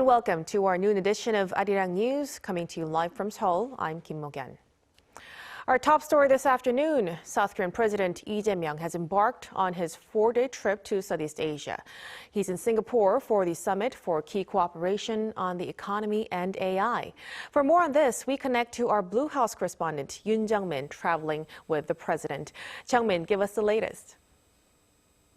welcome to our noon edition of Arirang News, coming to you live from Seoul. I'm Kim Mo-gyun. Our top story this afternoon, South Korean President Lee Jae-myung has embarked on his 4-day trip to Southeast Asia. He's in Singapore for the summit for key cooperation on the economy and AI. For more on this, we connect to our Blue House correspondent Yoon Jung-min, traveling with the president. Jung-min, give us the latest.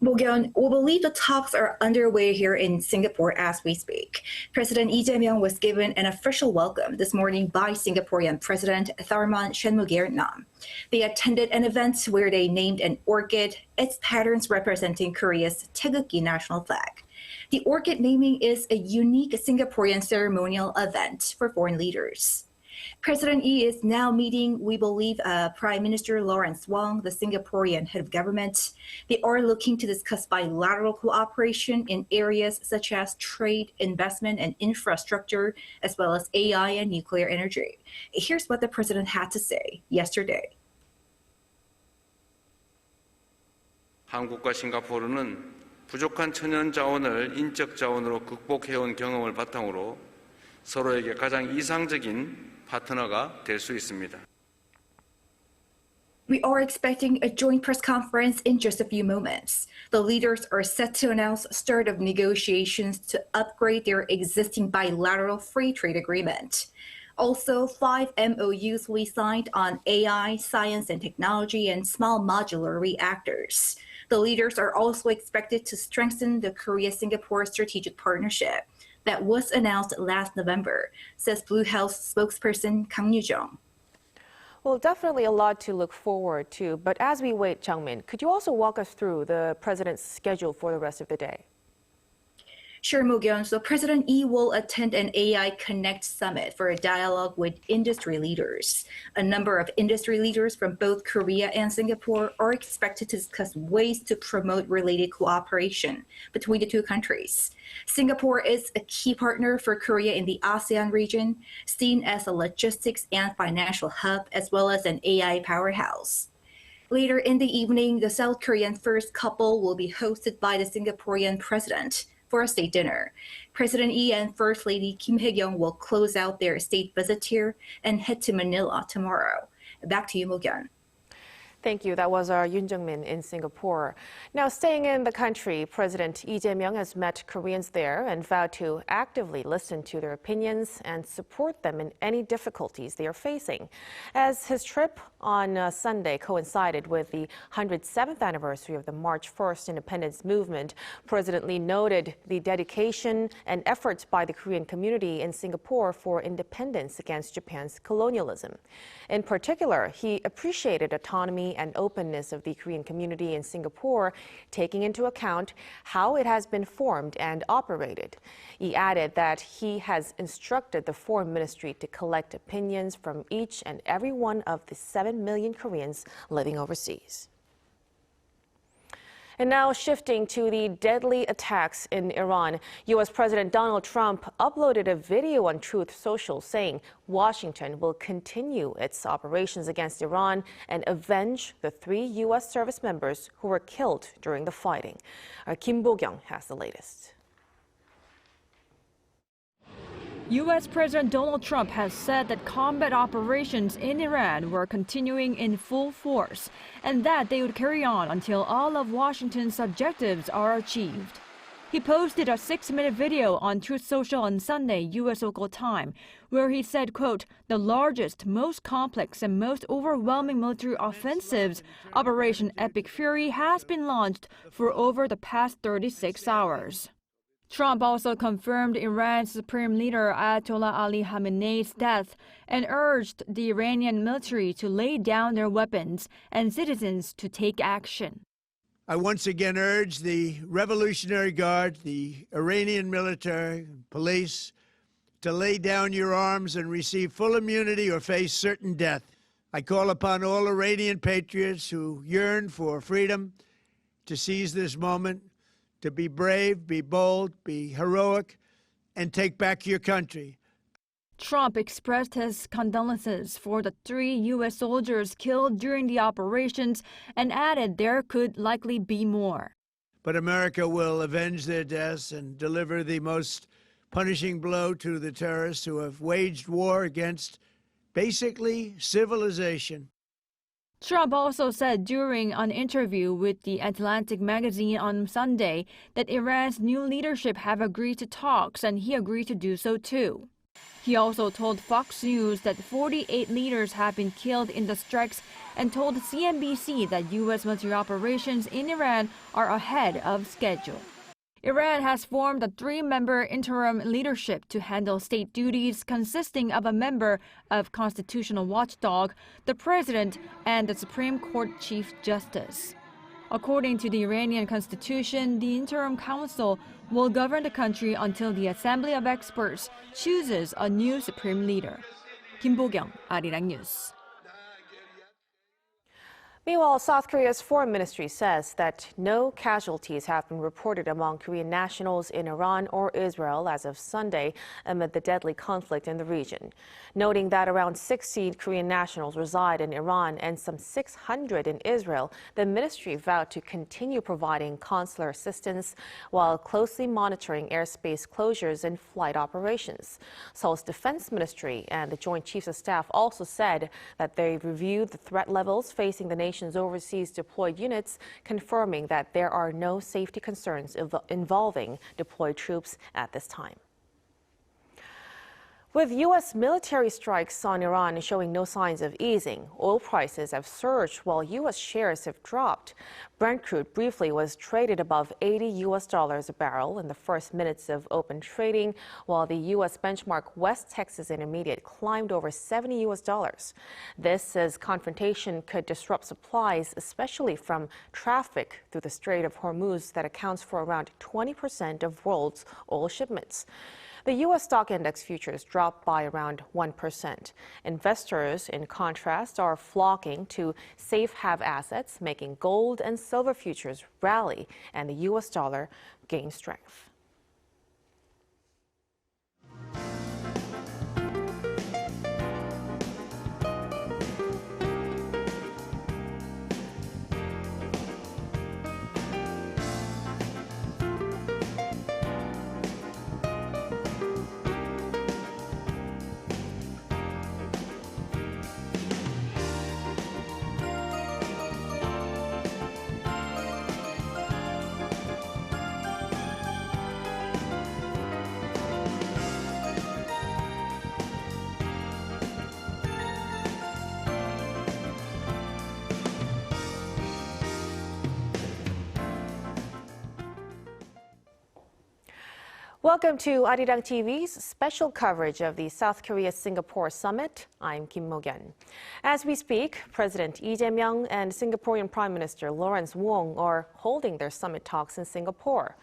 Mo-gyun, we believe the talks are underway here in Singapore as we speak. President Lee Jae-myung was given an official welcome this morning by Singaporean President Tharman Shanmugaratnam. They attended an event where they named an orchid, its patterns representing Korea's Taegukgi national flag. The orchid naming is a unique Singaporean ceremonial event for foreign leaders. President Lee is now meeting, we believe, Prime Minister Lawrence Wong, the Singaporean head of government. They are looking to discuss bilateral cooperation in areas such as trade, investment, and infrastructure, as well as AI and nuclear energy. Here's what the president had to say yesterday. 한국과 싱가포르는 부족한 천연 자원을 인적 자원으로 극복해온 경험을 바탕으로 서로에게 가장 이상적인 파트너가 될 수 있습니다. We are expecting a joint press conference in just a few moments. The leaders are set to announce start of negotiations to upgrade their existing bilateral free trade agreement. Also, 5 MOUs we signed on AI, science and technology, and small modular reactors. The leaders are also expected to strengthen the Korea-Singapore strategic partnership that was announced last November, says Blue House spokesperson Kang Yoo-jung. Well, definitely a lot to look forward to. But as we wait, Jung-min, could you also walk us through the president's schedule for the rest of the day? Sure, Mo-gyun. So President Lee will attend an AI Connect summit for a dialogue with industry leaders. A number of industry leaders from both Korea and Singapore are expected to discuss ways to promote related cooperation between the two countries. Singapore is a key partner for Korea in the ASEAN region, seen as a logistics and financial hub, as well as an AI powerhouse. Later in the evening, the South Korean first couple will be hosted by the Singaporean president for a state dinner. President Lee and First Lady Kim Hae-kyung will close out their state visit here and head to Manila tomorrow. Back to you, Mo-gyun. Thank you. That was our Yoon Jung-min in Singapore. Now, staying in the country, President Lee Jae-myung has met Koreans there and vowed to actively listen to their opinions and support them in any difficulties they are facing. As his trip on Sunday coincided with the 107th anniversary of the March 1st independence movement, President Lee noted the dedication and efforts by the Korean community in Singapore for independence against Japan's colonialism. In particular, he appreciated autonomy and openness of the Korean community in Singapore, taking into account how it has been formed and operated. He added that he has instructed the Foreign Ministry to collect opinions from each and every one of the 7 million Koreans living overseas. And now shifting to the deadly attacks in Iran, U.S. President Donald Trump uploaded a video on Truth Social saying Washington will continue its operations against Iran and avenge the 3 U.S. service members who were killed during the fighting. Our Kim Bo-kyung has the latest. U.S. President Donald Trump has said that combat operations in Iran were continuing in full force and that they would carry on until all of Washington's objectives are achieved. He posted a 6-minute video on Truth Social on Sunday, U.S. local time, where he said, quote, "The largest, most complex, and most overwhelming military offensives, Operation Epic Fury, has been launched for over the past 36 hours. Trump also confirmed Iran's Supreme Leader Ayatollah Ali Khamenei's death and urged the Iranian military to lay down their weapons and citizens to take action. I once again urge the Revolutionary Guard, the Iranian military, police, to lay down your arms and receive full immunity or face certain death. I call upon all Iranian patriots who yearn for freedom to seize this moment, to be brave, be bold, be heroic, and take back your country. Trump expressed his condolences for the 3 U.S. soldiers killed during the operations and added there could likely be more. But America will avenge their deaths and deliver the most punishing blow to the terrorists who have waged war against basically civilization. Trump also said during an interview with The Atlantic magazine on Sunday that Iran's new leadership have agreed to talks, and he agreed to do so too. He also told Fox News that 48 leaders have been killed in the strikes and told CNBC that U.S. military operations in Iran are ahead of schedule. Iran has formed a 3-member interim leadership to handle state duties consisting of a member of constitutional watchdog, the president, and the Supreme Court Chief Justice. According to the Iranian constitution, the interim council will govern the country until the Assembly of Experts chooses a new supreme leader. Kim Bo-kyung, Arirang News. Meanwhile, South Korea's foreign ministry says that no casualties have been reported among Korean nationals in Iran or Israel as of Sunday amid the deadly conflict in the region, noting that around 60 Korean nationals reside in Iran and some 600 in Israel. The ministry vowed to continue providing consular assistance while closely monitoring airspace closures and flight operations. Seoul's defense ministry and the Joint Chiefs of Staff also said that they reviewed the threat levels facing the nation's overseas deployed units, confirming that there are no safety concerns involving deployed troops at this time. With U.S. military strikes on Iran showing no signs of easing, oil prices have surged while U.S. shares have dropped. Brent crude briefly was traded above $80 a barrel in the first minutes of open trading, while the U.S. benchmark West Texas Intermediate climbed over $70. This as confrontation could disrupt supplies, especially from traffic through the Strait of Hormuz that accounts for around 20% of world's oil shipments. The U.S. stock index futures dropped by around 1%. Investors, in contrast, are flocking to safe haven assets, making gold and silver futures rally and the U.S. dollar gain strength. Welcome to Arirang TV's special coverage of the South Korea-Singapore summit. I'm Kim Mo-kyun. As we speak, President Lee Jae-myung and Singaporean Prime Minister Lawrence Wong are holding their summit talks in Singapore.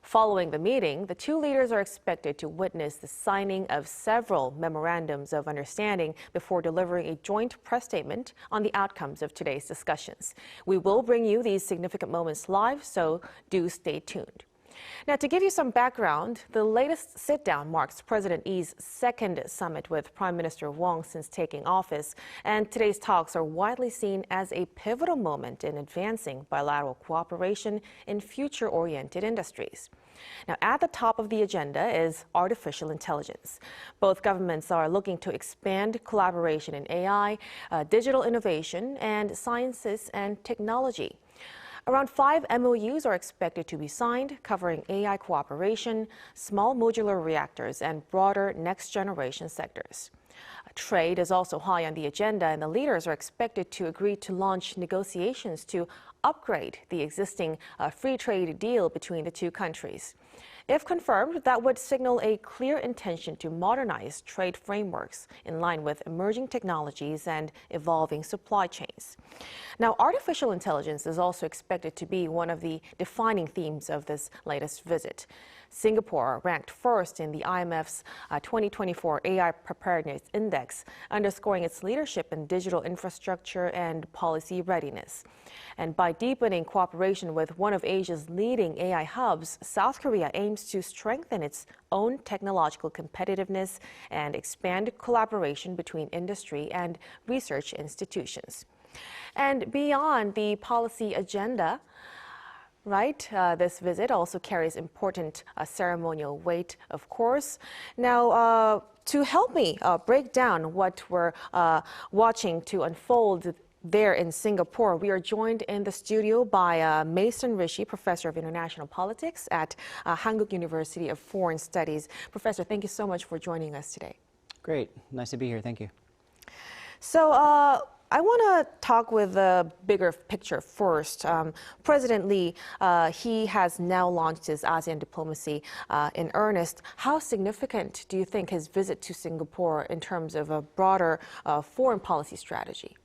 Following the meeting, the two leaders are expected to witness the signing of several memorandums of understanding before delivering a joint press statement on the outcomes of today's discussions. We will bring you these significant moments live, so do stay tuned. Now, to give you some background, the latest sit-down marks President Lee's second summit with Prime Minister Wong since taking office, and today's talks are widely seen as a pivotal moment in advancing bilateral cooperation in future-oriented industries. Now, at the top of the agenda is artificial intelligence. Both governments are looking to expand collaboration in AI, digital innovation, and sciences and technology. Around 5 MOUs are expected to be signed, covering AI cooperation, small modular reactors, and broader next-generation sectors. Trade is also high on the agenda, and the leaders are expected to agree to launch negotiations to upgrade the existing free trade deal between the two countries. If confirmed, that would signal a clear intention to modernize trade frameworks in line with emerging technologies and evolving supply chains. Now, artificial intelligence is also expected to be one of the defining themes of this latest visit. Singapore ranked first in the IMF's 2024 AI Preparedness Index, underscoring its leadership in digital infrastructure and policy readiness. And by deepening cooperation with one of Asia's leading AI hubs, South Korea aims to strengthen its own technological competitiveness and expand collaboration between industry and research institutions. And beyond the policy agenda, Right. This visit also carries important ceremonial weight, of course. Now, to help me break down what we're watching to unfold there in Singapore, we are joined in the studio by Mason Rishi, Professor of International Politics at Hankuk University of Foreign Studies. Professor, thank you so much for joining us today. Great. Nice to be here. Thank you. So, I want to talk with the bigger picture first. President Lee, he has now launched his ASEAN diplomacy in earnest. How significant do you think his visit to Singapore in terms of a broader foreign policy strategy?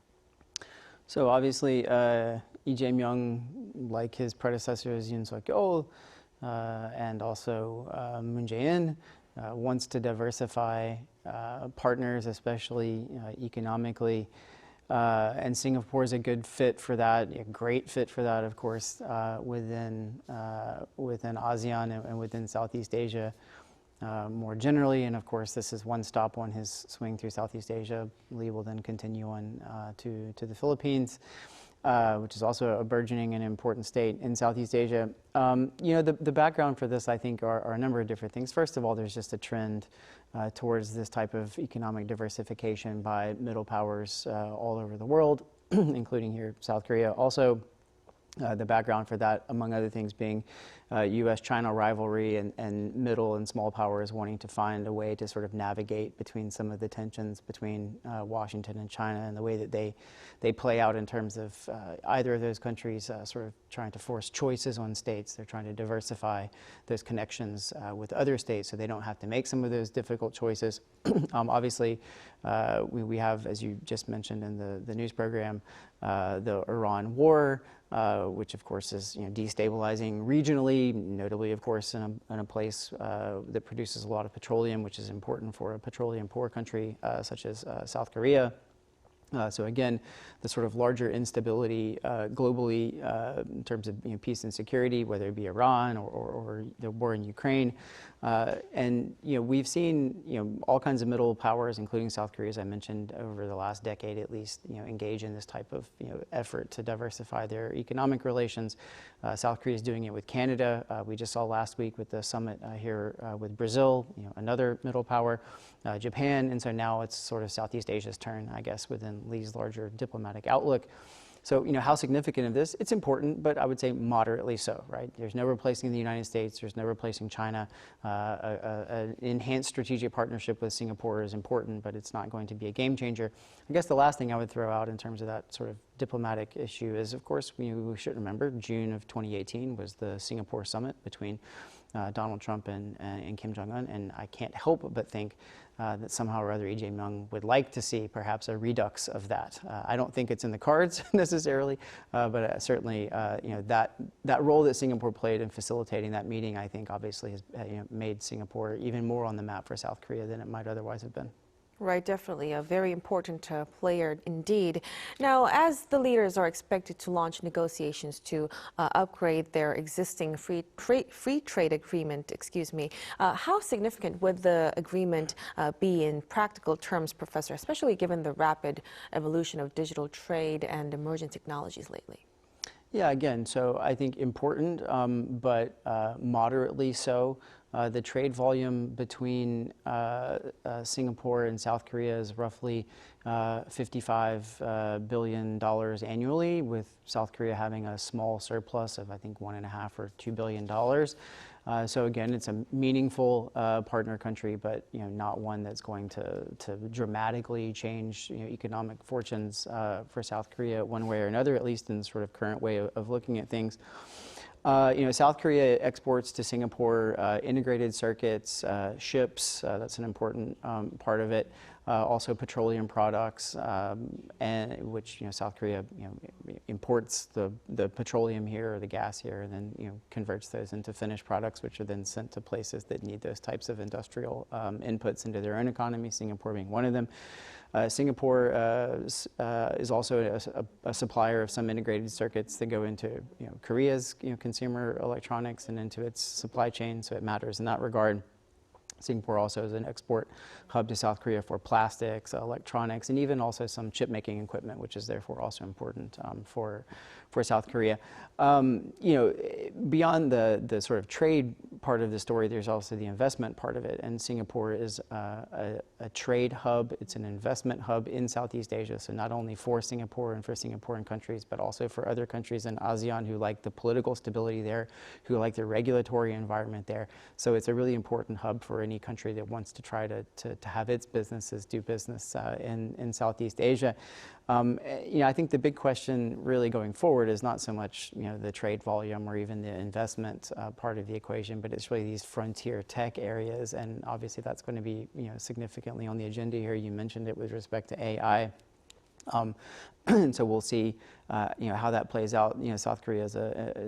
So obviously, Lee Jae-myung, like his predecessors Yoon Suk-yeol and also Moon Jae-in, wants to diversify partners, especially economically. And Singapore is a good fit for that, a great fit for that, of course, within ASEAN and within Southeast Asia more generally. And of course, this is one stop on his swing through Southeast Asia. Lee will then continue on to the Philippines, which is also a burgeoning and important state in Southeast Asia. You know, the background for this, I think, are a number of different things. First of all, there's just a trend towards this type of economic diversification by middle powers all over the world, including here, South Korea. Also, the background for that, among other things, being U.S.-China rivalry and middle and small powers wanting to find a way to sort of navigate between some of the tensions between Washington and China and the way that they play out in terms of either of those countries sort of trying to force choices on states. They're trying to diversify those connections with other states so they don't have to make some of those difficult choices. Obviously, we have, as you just mentioned in the news program, the Iran war, which of course is destabilizing regionally, notably of course in a place that produces a lot of petroleum, which is important for a petroleum poor country such as South Korea. So again, the sort of larger instability globally in terms of peace and security, whether it be Iran or the war in Ukraine. And we've seen all kinds of middle powers, including South Korea, as I mentioned, over the last decade at least, engage in this type of effort to diversify their economic relations. South Korea is doing it with Canada. We just saw last week with the summit here with Brazil, another middle power, Japan, and so now it's sort of Southeast Asia's turn, I guess, within Lee's larger diplomatic outlook. So, how significant of this? It's important, but I would say moderately so, right? There's no replacing the United States. There's no replacing China. An enhanced strategic partnership with Singapore is important, but it's not going to be a game changer. I guess the last thing I would throw out in terms of that sort of diplomatic issue is, of course, we should remember June of 2018 was the Singapore summit between Donald Trump and Kim Jong-un, and I can't help but think that somehow or other Lee Jae-myung would like to see perhaps a redux of that. I don't think it's in the cards necessarily, but certainly that role that Singapore played in facilitating that meeting, I think obviously has made Singapore even more on the map for South Korea than it might otherwise have been. Right, definitely a very important player indeed. Now, as the leaders are expected to launch negotiations to upgrade their existing free trade agreement, how significant would the agreement be in practical terms, Professor, especially given the rapid evolution of digital trade and emerging technologies lately? Yeah, again, so I think important, but moderately so. The trade volume between Singapore and South Korea is roughly $55 billion annually, with South Korea having a small surplus of, I think, $1.5 or $2 billion. So again, it's a meaningful partner country, but not one that's going to dramatically change economic fortunes for South Korea one way or another, at least in the sort of current way of looking at things. South Korea exports to Singapore integrated circuits, ships, that's an important part of it. Also petroleum products, and which South Korea imports the petroleum here or the gas here, and then converts those into finished products, which are then sent to places that need those types of industrial inputs into their own economy, Singapore being one of them. Singapore is also a supplier of some integrated circuits that go into Korea's consumer electronics and into its supply chain, so it matters in that regard. Singapore also is an export hub to South Korea for plastics, electronics, and even also some chip-making equipment, which is therefore also important for South Korea. Beyond the sort of trade part of the story, there's also the investment part of it. And Singapore is a trade hub. It's an investment hub in Southeast Asia. So not only for Singapore and for Singaporean countries, but also for other countries in ASEAN who like the political stability there, who like the regulatory environment there. So it's a really important hub for any country that wants to try to have its businesses do business in Southeast Asia. I think the big question really going forward is not so much the trade volume or even the investment part of the equation, but it's really these frontier tech areas, and obviously that's going to be significantly on the agenda here. You mentioned it with respect to AI. And so we'll see, how that plays out. South Korea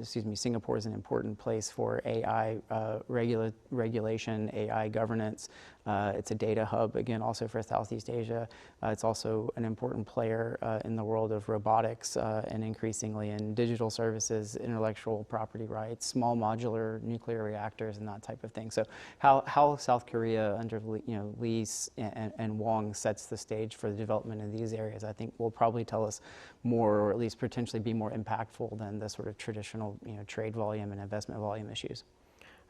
Singapore is an important place for AI regulation, AI governance. It's a data hub, again, also for Southeast Asia. It's also an important player in the world of robotics and increasingly in digital services, intellectual property rights, small modular nuclear reactors, and that type of thing. So how South Korea under Lee and Wong sets the stage for the development in these areas, I think will probably tell us more, or at least potentially be more impactful than the sort of traditional trade volume and investment volume issues.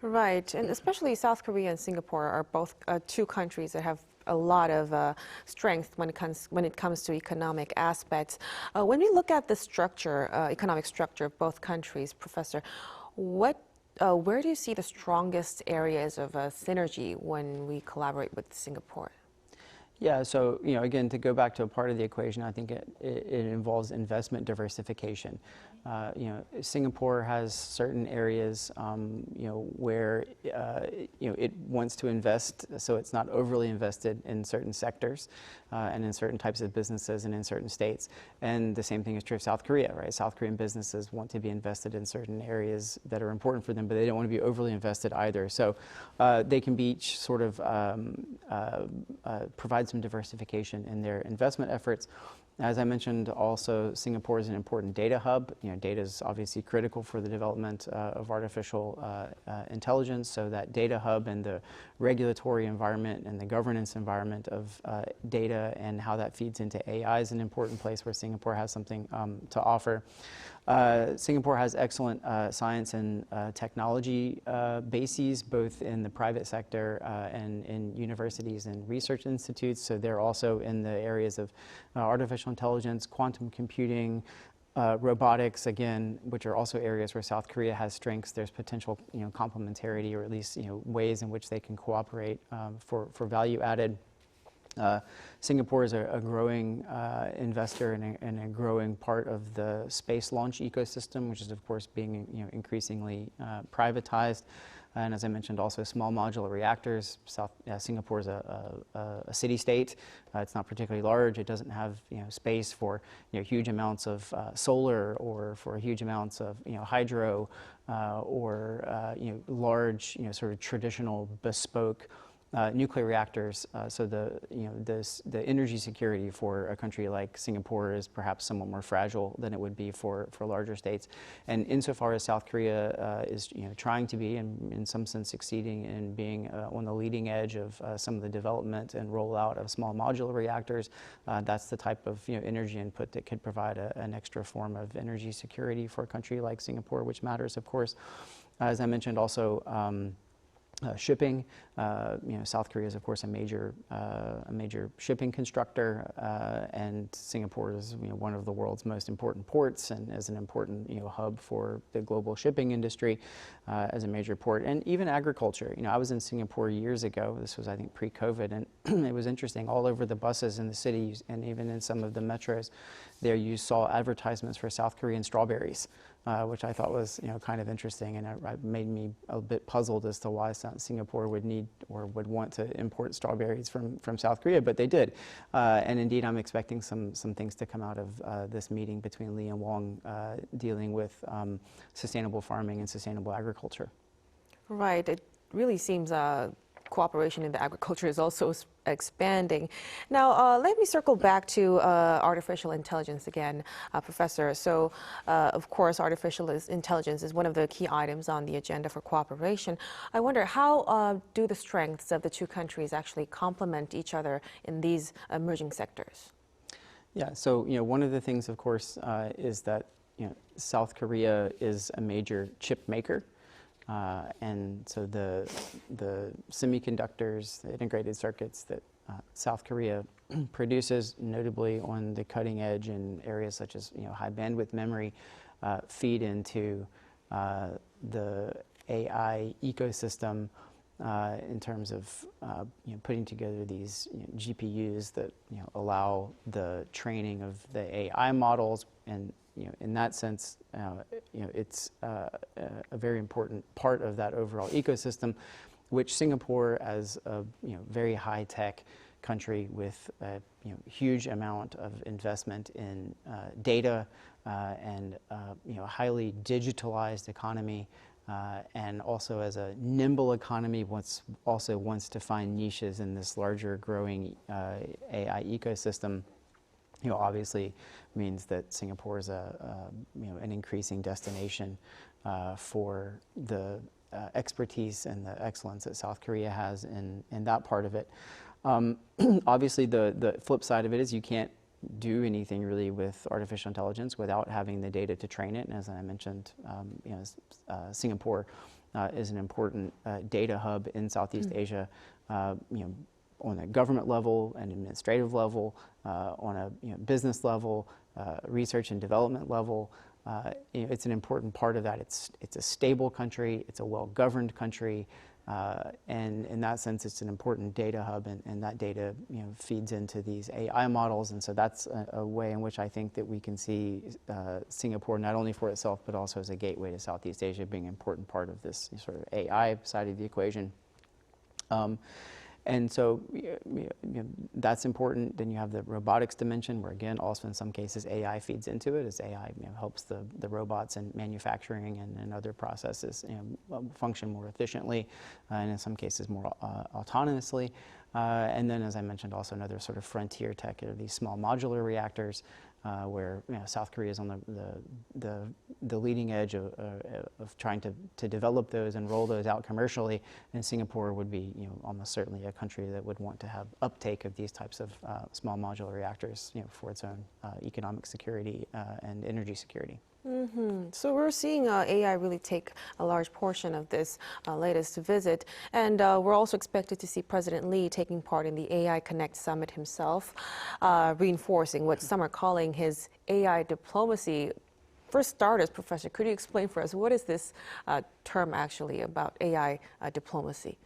Right, and especially South Korea and Singapore are both two countries that have a lot of strength when it comes to economic aspects. When we look at the structure, economic structure of both countries, Professor, where do you see the strongest areas of synergy when we collaborate with Singapore? Yeah, so again, to go back to a part of the equation, I think it involves investment diversification. Singapore has certain areas, where it wants to invest, so it's not overly invested in certain sectors and in certain types of businesses and in certain states. And the same thing is true of South Korea, right? South Korean businesses want to be invested in certain areas that are important for them, but they don't want to be overly invested either. So they can be each sort of provide some diversification in their investment efforts. As I mentioned, also Singapore is an important data hub. Data is obviously critical for the development of artificial intelligence. So that data hub and the regulatory environment and the governance environment of data and how that feeds into AI is an important place where Singapore has something to offer. Singapore has excellent science and technology bases, both in the private sector and in universities and research institutes. So they're also in the areas of artificial intelligence, quantum computing, robotics, again, which are also areas where South Korea has strengths. There's potential, complementarity, or at least, ways in which they can cooperate for value added. Singapore is a growing investor and a growing part of the space launch ecosystem, which is, of course, being increasingly privatized. And as I mentioned, also small modular reactors. Singapore is a city-state. It's not particularly large. It doesn't have space for huge amounts of solar, or for huge amounts of hydro, or large sort of traditional bespoke nuclear reactors. So the energy security for a country like Singapore is perhaps somewhat more fragile than it would be for larger states. And insofar as South Korea is trying to be, and in some sense succeeding in being on the leading edge of some of the development and rollout of small modular reactors, that's the type of energy input that could provide an extra form of energy security for a country like Singapore, which matters, of course. As I mentioned, also shipping. South Korea is, of course, a major shipping constructor, and Singapore is one of the world's most important ports, and is an important hub for the global shipping industry as a major port, and even agriculture. I was in Singapore years ago. This was, I think, pre-COVID, and it was interesting. All over the buses in the city, and even in some of the metros, there you saw advertisements for South Korean strawberries, which I thought was kind of interesting, and it made me a bit puzzled as to why Singapore would need or would want to import strawberries from South Korea, but they did. And indeed, I'm expecting some things to come out of this meeting between Lee and Wong dealing with sustainable farming and sustainable agriculture. Right. It really seems cooperation in the agriculture is also expanding. Now, let me circle back to artificial intelligence again, Professor. So, of course, artificial intelligence is one of the key items on the agenda for cooperation. I wonder, how do the strengths of the two countries actually complement each other in these emerging sectors? Yeah, so one of the things, of course, is that South Korea is a major chip maker. And so the semiconductors, the integrated circuits that South Korea produces, notably on the cutting edge in areas such as high bandwidth memory, feed into the AI ecosystem in terms of putting together these GPUs that allow the training of the AI models, and in that sense, it's a very important part of that overall ecosystem, which Singapore, as a very high-tech country with a huge amount of investment in data and a highly digitalized economy, and also as a nimble economy, also wants to find niches in this larger growing AI ecosystem. Obviously means that Singapore is an increasing destination for the expertise and the excellence that South Korea has in that part of it. Obviously, the flip side of it is you can't do anything really with artificial intelligence without having the data to train it. And as I mentioned, Singapore is an important data hub in Southeast Asia. On a government level, an administrative level, on a business level, research and development level. It's an important part of that. It's a stable country. It's a well-governed country. And in that sense, it's an important data hub, and that data feeds into these AI models. And so that's a way in which I think that we can see Singapore not only for itself, but also as a gateway to Southeast Asia being an important part of this sort of AI side of the equation. And so that's important. Then you have the robotics dimension, where again, also in some cases, AI feeds into it, as AI helps the robots in manufacturing and other processes function more efficiently, and in some cases more autonomously. And then, as I mentioned, also another sort of frontier tech are these small modular reactors, where South Korea is on the leading edge of trying to develop those and roll those out commercially, and Singapore would be almost certainly a country that would want to have uptake of these types of small modular reactors for its own economic security and energy security. So we're seeing AI really take a large portion of this latest visit, and we're also expected to see President Lee taking part in the AI Connect Summit himself, reinforcing what some are calling his AI diplomacy. For starters, Professor, could you explain for us what is this term actually about AI diplomacy?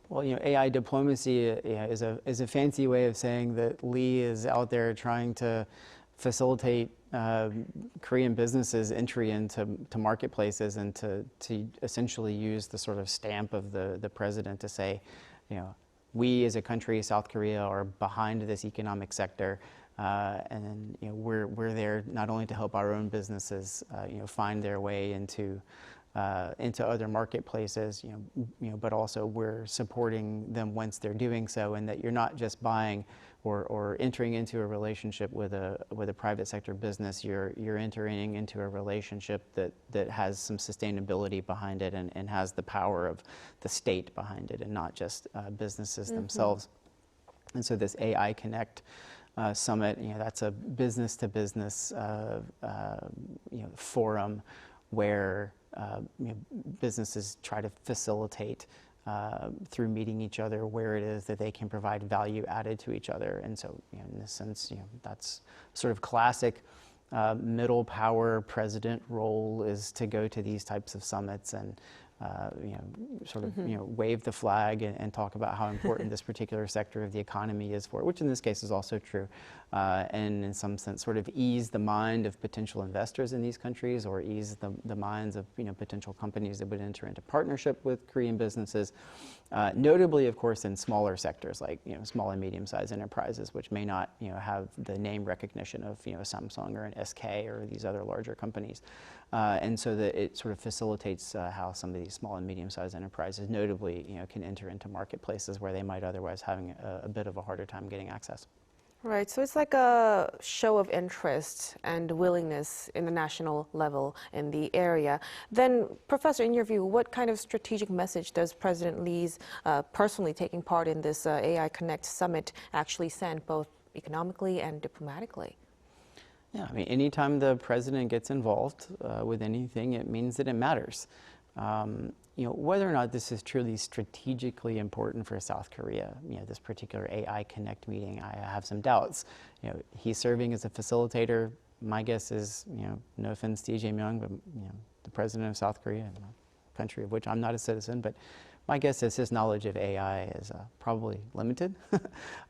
Well, AI diplomacy is a fancy way of saying that Lee is out there trying to facilitate Korean businesses' entry into marketplaces, and to essentially use the sort of stamp of the president to say, we as a country, South Korea, are behind this economic sector, and then we're there not only to help our own businesses find their way into other marketplaces, but also we're supporting them once they're doing so, and that you're not just buying or entering into a relationship with a private sector business. You're entering into a relationship that has some sustainability behind it, and has the power of the state behind it, and not just businesses themselves. And so this AI Connect Summit, that's a business-to-business forum where businesses try to facilitate through meeting each other where it is that they can provide value added to each other. And so, in this sense, that's sort of classic middle power president role, is to go to these types of summits and wave the flag and talk about how important this particular sector of the economy is for it, which in this case is also true, and in some sense sort of ease the mind of potential investors in these countries, or ease the minds of potential companies that would enter into partnership with Korean businesses, notably of course in smaller sectors like small and medium-sized enterprises, which may not have the name recognition of Samsung or an SK or these other larger companies. and so that it sort of facilitates how some of these small and medium-sized enterprises, notably, can enter into marketplaces where they might otherwise having a bit of a harder time getting access. Right, so it's like a show of interest and willingness in the national level in the area. Then, Professor, in your view, what kind of strategic message does President Lee's personally taking part in this AI Connect Summit actually send, both economically and diplomatically? Yeah, I mean, anytime the president gets involved with anything, it means that it matters. Whether or not this is truly strategically important for South Korea, this particular AI Connect meeting, I have some doubts. He's serving as a facilitator. My guess is, no offense to Lee Jae-myung, but the president of South Korea, a country of which I'm not a citizen, but my guess is his knowledge of AI is probably limited.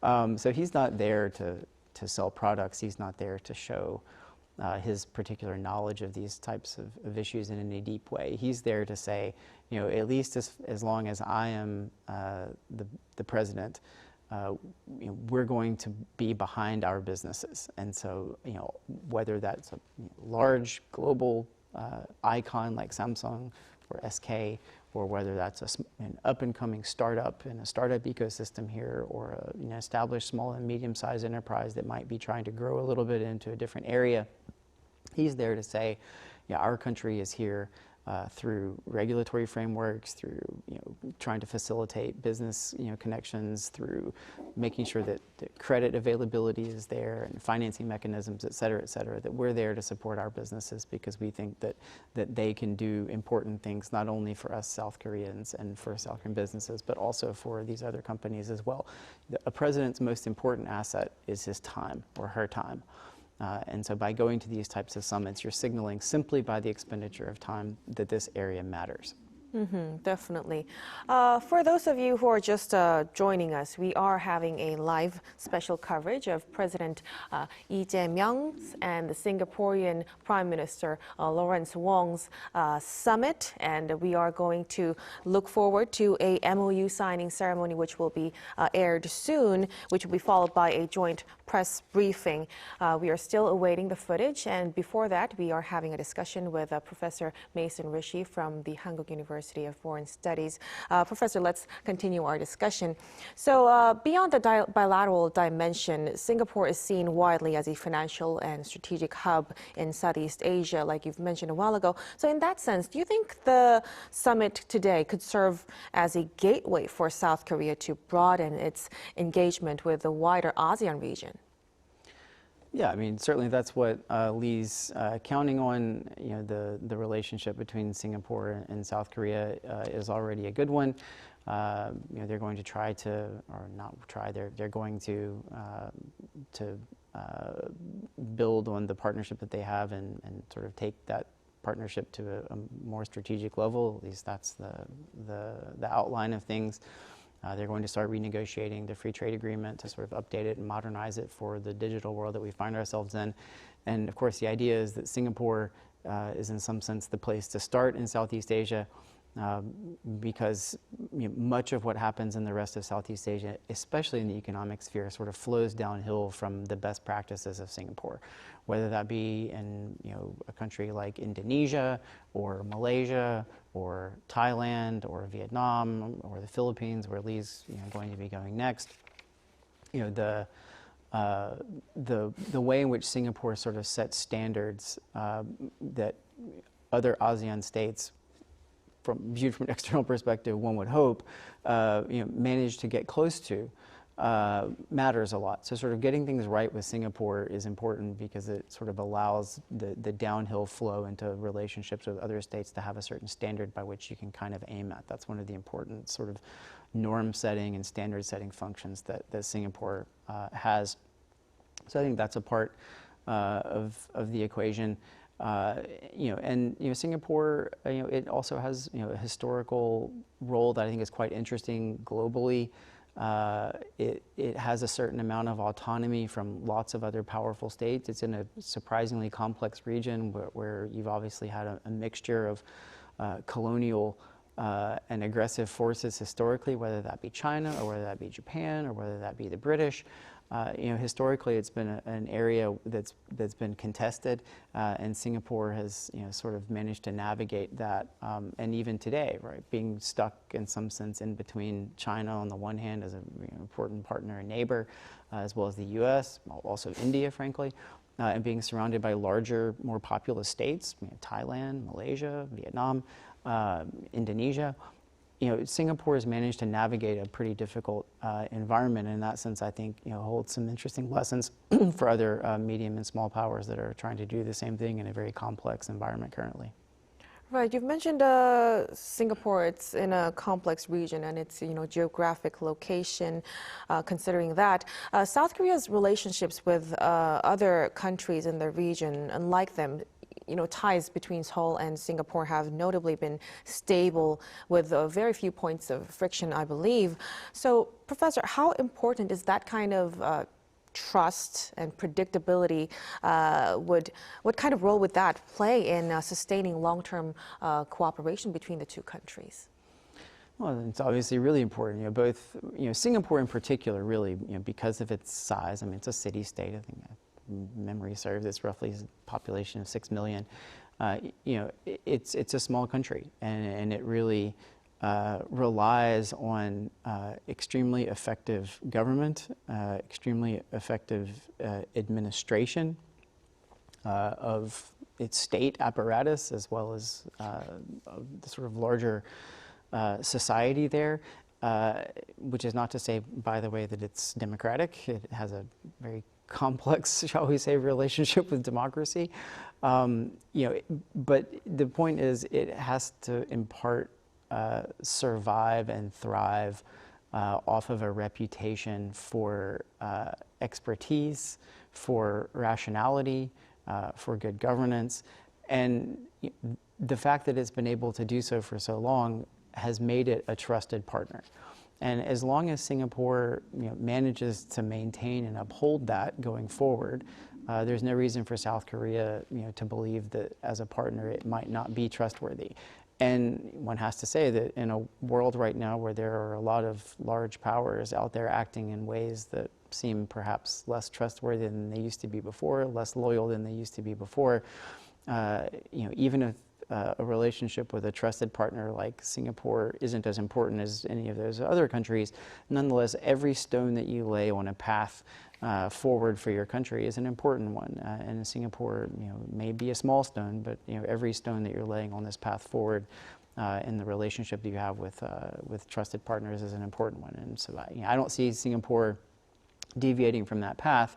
So he's not there to sell products. He's not there to show his particular knowledge of these types of issues in any deep way. He's there to say, at least as long as I am the president, we're going to be behind our businesses. And so, whether that's a large global icon like Samsung or SK, or whether that's an up-and-coming startup in a startup ecosystem here, or an established small and medium-sized enterprise that might be trying to grow a little bit into a different area, he's there to say, our country is here through regulatory frameworks, through trying to facilitate business connections, through making sure that the credit availability is there and financing mechanisms, et cetera, that we're there to support our businesses because we think that they can do important things not only for us South Koreans and for South Korean businesses, but also for these other companies as well. A president's most important asset is his time or her time. And so by going to these types of summits, you're signaling simply by the expenditure of time that this area matters. Definitely. For those of you who are just joining us, we are having a live special coverage of President Lee Jae-myung's and the Singaporean Prime Minister Lawrence Wong's summit, and we are going to look forward to a MOU signing ceremony which will be aired soon, which will be followed by a joint press briefing. We are still awaiting the footage, and before that, we are having a discussion with Professor Mason Rishi from the Hankuk University of Foreign Studies. Professor, let's continue our discussion. So beyond the bilateral dimension, Singapore is seen widely as a financial and strategic hub in Southeast Asia, like you've mentioned a while ago. So in that sense, do you think the summit today could serve as a gateway for South Korea to broaden its engagement with the wider ASEAN region? Yeah, I mean, certainly that's what Lee's counting on. The relationship between Singapore and South Korea is already a good one. They're going to try to, or not try, they're going to build on the partnership that they have and sort of take that partnership to a more strategic level. At least that's the outline of things. They're going to start renegotiating the free trade agreement to sort of update it and modernize it for the digital world that we find ourselves in. And of course, the idea is that Singapore is in some sense the place to start in Southeast Asia because much of what happens in the rest of Southeast Asia, especially in the economic sphere, sort of flows downhill from the best practices of Singapore, whether that be in a country like Indonesia or Malaysia or Thailand or Vietnam or the Philippines, where Lee's going to be going next. The way in which Singapore sort of sets standards that other ASEAN states, viewed from an external perspective, one would hope, manage to get close to, matters a lot. So sort of getting things right with Singapore is important because it sort of allows the downhill flow into relationships with other states to have a certain standard by which you can kind of aim at. That's one of the important sort of norm setting and standard setting functions that Singapore has. So I think that's a part of the equation. Singapore, it also has a historical role that I think is quite interesting globally. It has a certain amount of autonomy from lots of other powerful states. It's in a surprisingly complex region where you've obviously had a mixture of colonial and aggressive forces historically, whether that be China or whether that be Japan or whether that be the British. Historically, it's been an area that's been contested, and Singapore has, sort of managed to navigate that. And even today, right, being stuck in some sense in between China on the one hand as an important partner and neighbor, as well as the U.S., also India, frankly, and being surrounded by larger, more populous states, Thailand, Malaysia, Vietnam, Indonesia. Singapore has managed to navigate a pretty difficult environment. In that sense, I think, holds some interesting lessons for other medium and small powers that are trying to do the same thing in a very complex environment currently. Right, you've mentioned Singapore. It's in a complex region, and its geographic location. Considering that, South Korea's relationships with other countries in the region, unlike them, ties between Seoul and Singapore have notably been stable with very few points of friction, I believe. So, Professor, how important is that kind of trust and predictability? What kind of role would that play in sustaining long-term cooperation between the two countries? Well, it's obviously really important. Both, Singapore in particular, really, because of its size. I mean, it's a city-state. I think memory serves, it's roughly a population of 6 million. It's a small country, and it really relies on extremely effective government, extremely effective administration of its state apparatus, as well as the sort of larger society there. Which is not to say, by the way, that it's democratic. It has a very complex, shall we say, relationship with democracy. But the point is, it has to in part survive and thrive off of a reputation for expertise, for rationality, for good governance. And the fact that it's been able to do so for so long has made it a trusted partner. And as long as Singapore manages to maintain and uphold that going forward, there's no reason for South Korea to believe that as a partner it might not be trustworthy. And one has to say that in a world right now where there are a lot of large powers out there acting in ways that seem perhaps less trustworthy than they used to be before, less loyal than they used to be before, even if a relationship with a trusted partner like Singapore isn't as important as any of those other countries, nonetheless, every stone that you lay on a path forward for your country is an important one. And Singapore, may be a small stone, but every stone that you're laying on this path forward in the relationship that you have with trusted partners is an important one. And so I don't see Singapore deviating from that path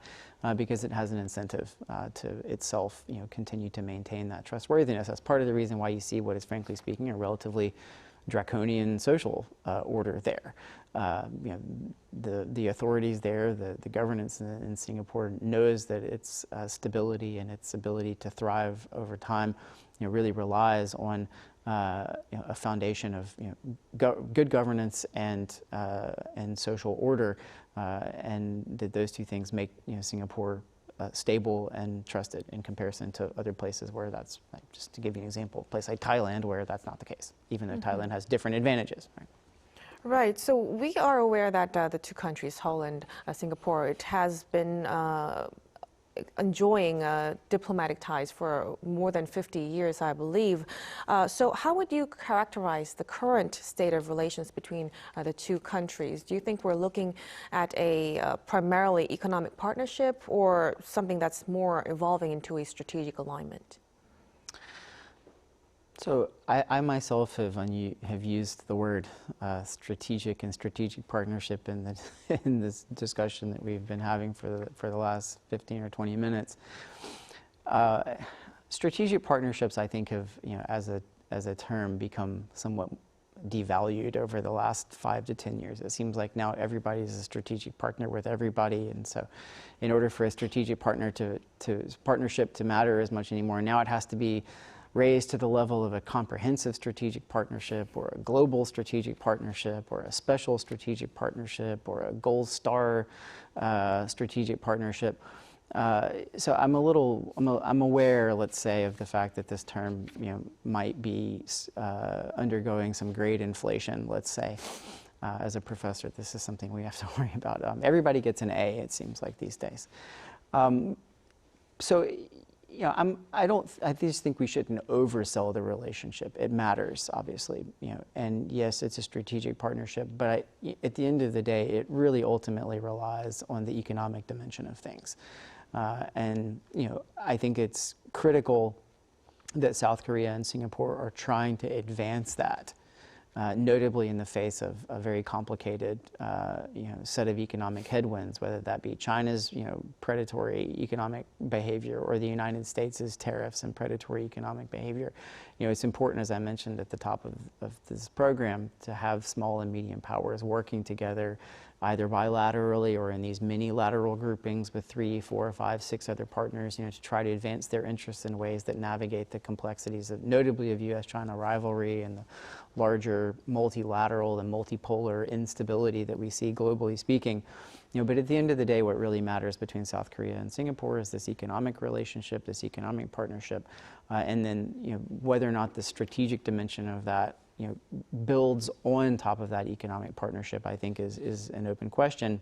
because it has an incentive to itself, continue to maintain that trustworthiness. That's part of the reason why you see what is, frankly speaking, a relatively draconian social order there. The authorities there, the governance in Singapore knows that its stability and its ability to thrive over time, really relies on a foundation of good governance and social order, and that those two things make Singapore stable and trusted in comparison to other places where that's, just to give you an example, a place like Thailand where that's not the case, even though Thailand has different advantages. Right? Right. So we are aware that the two countries, Seoul and Singapore, it has been enjoying diplomatic ties for more than 50 years, I believe. So how would you characterize the current state of relations between the two countries? Do you think we're looking at a primarily economic partnership or something that's more evolving into a strategic alignment? So I myself have used the word strategic and strategic partnership in this discussion that we've been having for the last 15 or 20 minutes. Strategic partnerships, I think, have as a term become somewhat devalued over the last 5 to 10 years. It seems like now everybody's a strategic partner with everybody, and so in order for a strategic partnership to matter as much anymore, now it has to be raised to the level of a comprehensive strategic partnership or a global strategic partnership or a special strategic partnership or a gold star strategic partnership. So I'm aware, let's say, of the fact that this term might be undergoing some great inflation, let's say. as a professor, this is something we have to worry about. Everybody gets an A, it seems like these days. So, you know, I just think we shouldn't oversell the relationship. It matters, obviously, you know, and yes, it's a strategic partnership, but at the end of the day, it really ultimately relies on the economic dimension of things. And, you know, I think it's critical that South Korea and Singapore are trying to advance that. Notably in the face of a very complicated set of economic headwinds, whether that be China's predatory economic behavior or the United States' tariffs and predatory economic behavior. It's important, as I mentioned at the top of this program, to have small and medium powers working together either bilaterally or in these mini-lateral groupings with 3, 4, 5, 6 other partners, to try to advance their interests in ways that navigate the complexities of, notably of U.S.-China rivalry and the larger multilateral and multipolar instability that we see globally speaking. But at the end of the day, what really matters between South Korea and Singapore is this economic relationship, this economic partnership, and then whether or not the strategic dimension of that builds on top of that economic partnership, I think is an open question.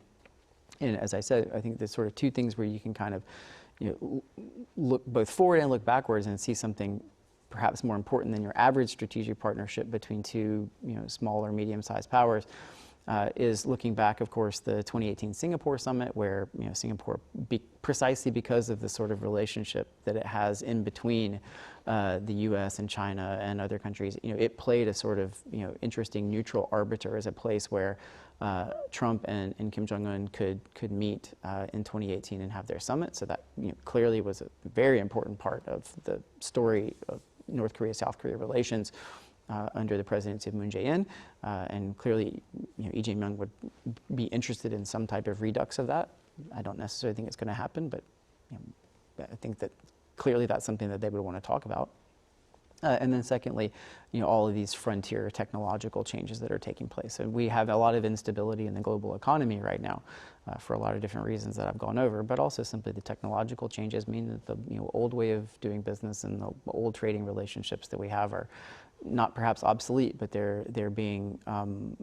And as I said, I think there's sort of two things where you can kind of look both forward and look backwards and see something perhaps more important than your average strategic partnership between two small or medium-sized powers. Is looking back, of course, the 2018 Singapore summit, where Singapore, precisely because of the sort of relationship that it has in between the U.S. and China and other countries, it played a sort of interesting neutral arbiter as a place where Trump and Kim Jong-un could meet in 2018 and have their summit. So that clearly was a very important part of the story of North Korea-South Korea relations. Under the presidency of Moon Jae-in, and clearly, Lee Jae-myung would be interested in some type of redux of that. I don't necessarily think it's going to happen, but I think that clearly that's something that they would want to talk about. And then secondly, all of these frontier technological changes that are taking place. And we have a lot of instability in the global economy right now for a lot of different reasons that I've gone over, but also simply the technological changes mean that the old way of doing business and the old trading relationships that we have are not perhaps obsolete, but they're being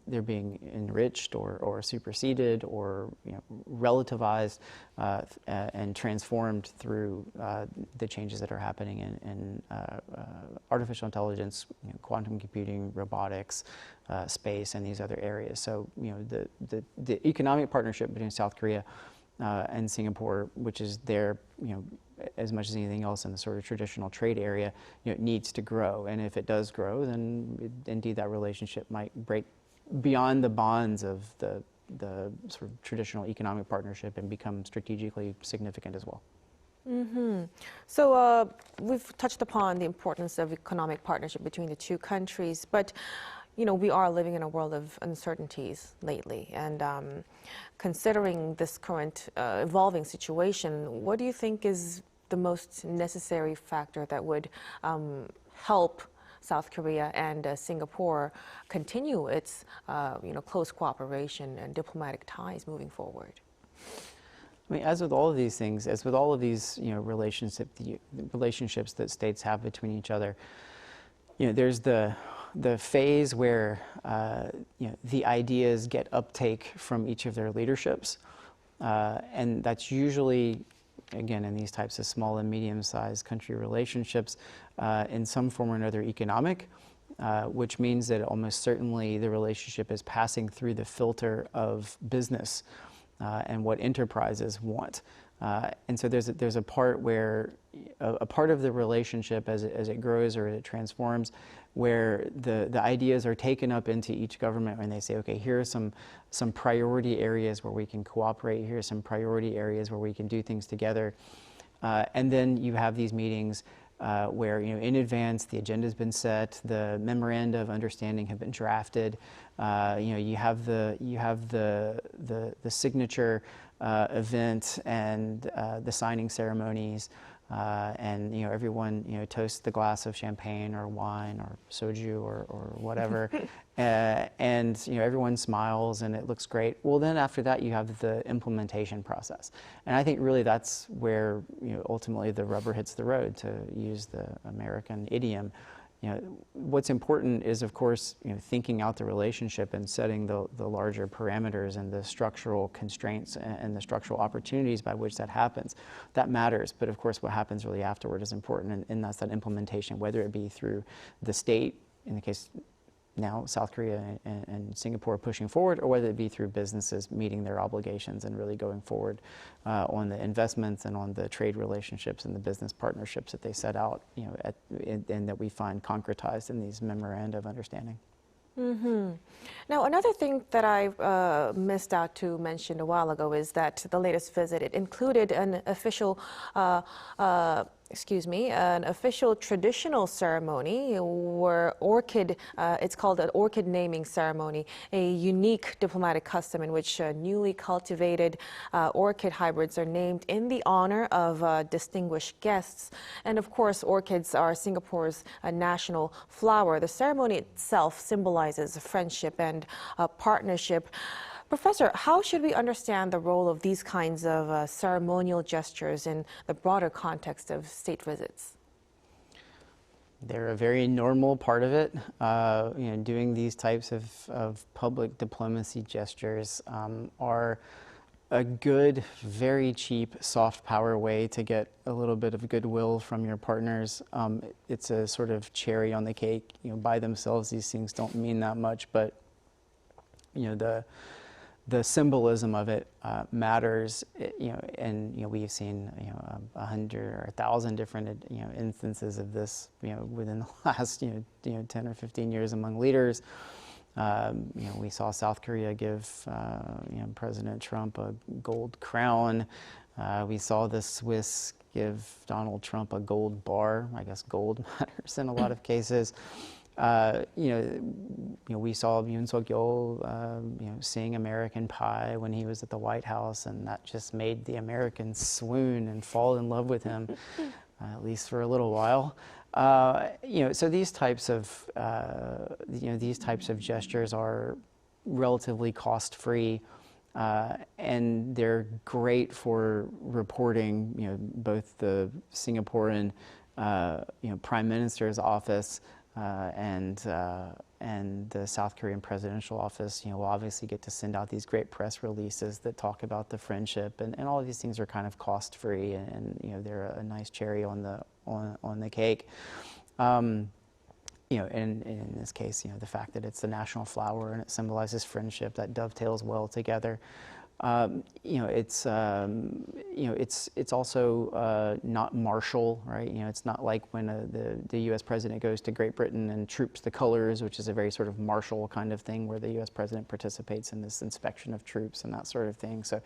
enriched or superseded or relativized and transformed through the changes that are happening in artificial intelligence, quantum computing, robotics, space, and these other areas. So the economic partnership between South Korea and Singapore, which is there, as much as anything else in the sort of traditional trade area, it needs to grow. And if it does grow, then indeed that relationship might break beyond the bonds of the sort of traditional economic partnership and become strategically significant as well. Mm-hmm. So we've touched upon the importance of economic partnership between the two countries, but we are living in a world of uncertainties lately, and considering this current evolving situation, what do you think is the most necessary factor that would help South Korea and Singapore continue its close cooperation and diplomatic ties moving forward? I mean, as with all of these things, as with all of these relationships that states have between each other, there's the phase where the ideas get uptake from each of their leaderships, and that's usually, again, in these types of small and medium-sized country relationships, in some form or another economic, which means that almost certainly the relationship is passing through the filter of business and what enterprises want. And so there's a part where a part of the relationship as it grows or it transforms, where the ideas are taken up into each government and they say, okay, here are some priority areas where we can cooperate, here are some priority areas where we can do things together. And then you have these meetings where in advance the agenda's been set, the memoranda of understanding have been drafted. You have the signature event and the signing ceremonies. And everyone toasts the glass of champagne or wine or soju or whatever, and everyone smiles and it looks great. Well, then after that you have the implementation process, and I think really that's where ultimately the rubber hits the road, to use the American idiom. what's important is, of course, thinking out the relationship and setting the larger parameters and the structural constraints and the structural opportunities by which that happens. That matters, but of course what happens really afterward is important, and that's that implementation, whether it be through the state, in the case now South Korea and Singapore pushing forward, or whether it be through businesses meeting their obligations and really going forward on the investments and on the trade relationships and the business partnerships that they set out, and that we find concretized in these memoranda of understanding. Now, another thing that I missed out to mention a while ago is that the latest visit, it included an official an official traditional ceremony where it's called an orchid naming ceremony, a unique diplomatic custom in which newly cultivated orchid hybrids are named in the honor of distinguished guests. And of course, orchids are Singapore's national flower. The ceremony itself symbolizes friendship and partnership. Professor, how should we understand the role of these kinds of ceremonial gestures in the broader context of state visits? They're a very normal part of it. Doing these types of public diplomacy gestures are a good, very cheap, soft power way to get a little bit of goodwill from your partners. It's a sort of cherry on the cake. By themselves, these things don't mean that much, but the symbolism of it matters, and we've seen 100 or 1,000 different instances of this within the last 10 or 15 years among leaders. We saw South Korea give President Trump a gold crown. We saw the Swiss give Donald Trump a gold bar. I guess gold matters in a lot of cases. We saw Yoon Suk-yeol, sing American Pie when he was at the White House, and that just made the Americans swoon and fall in love with him, at least for a little while. So these types of gestures are relatively cost-free, and they're great for reporting. Both the Singaporean, Prime Minister's office. And the South Korean presidential office, will obviously get to send out these great press releases that talk about the friendship, and all of these things are kind of cost-free, and they're a nice cherry on the cake. And in this case, the fact that it's the national flower and it symbolizes friendship, that dovetails well together. It's also not martial, right? It's not like when the U.S. president goes to Great Britain and troops the colors, which is a very sort of martial kind of thing, where the U.S. president participates in this inspection of troops and that sort of thing. So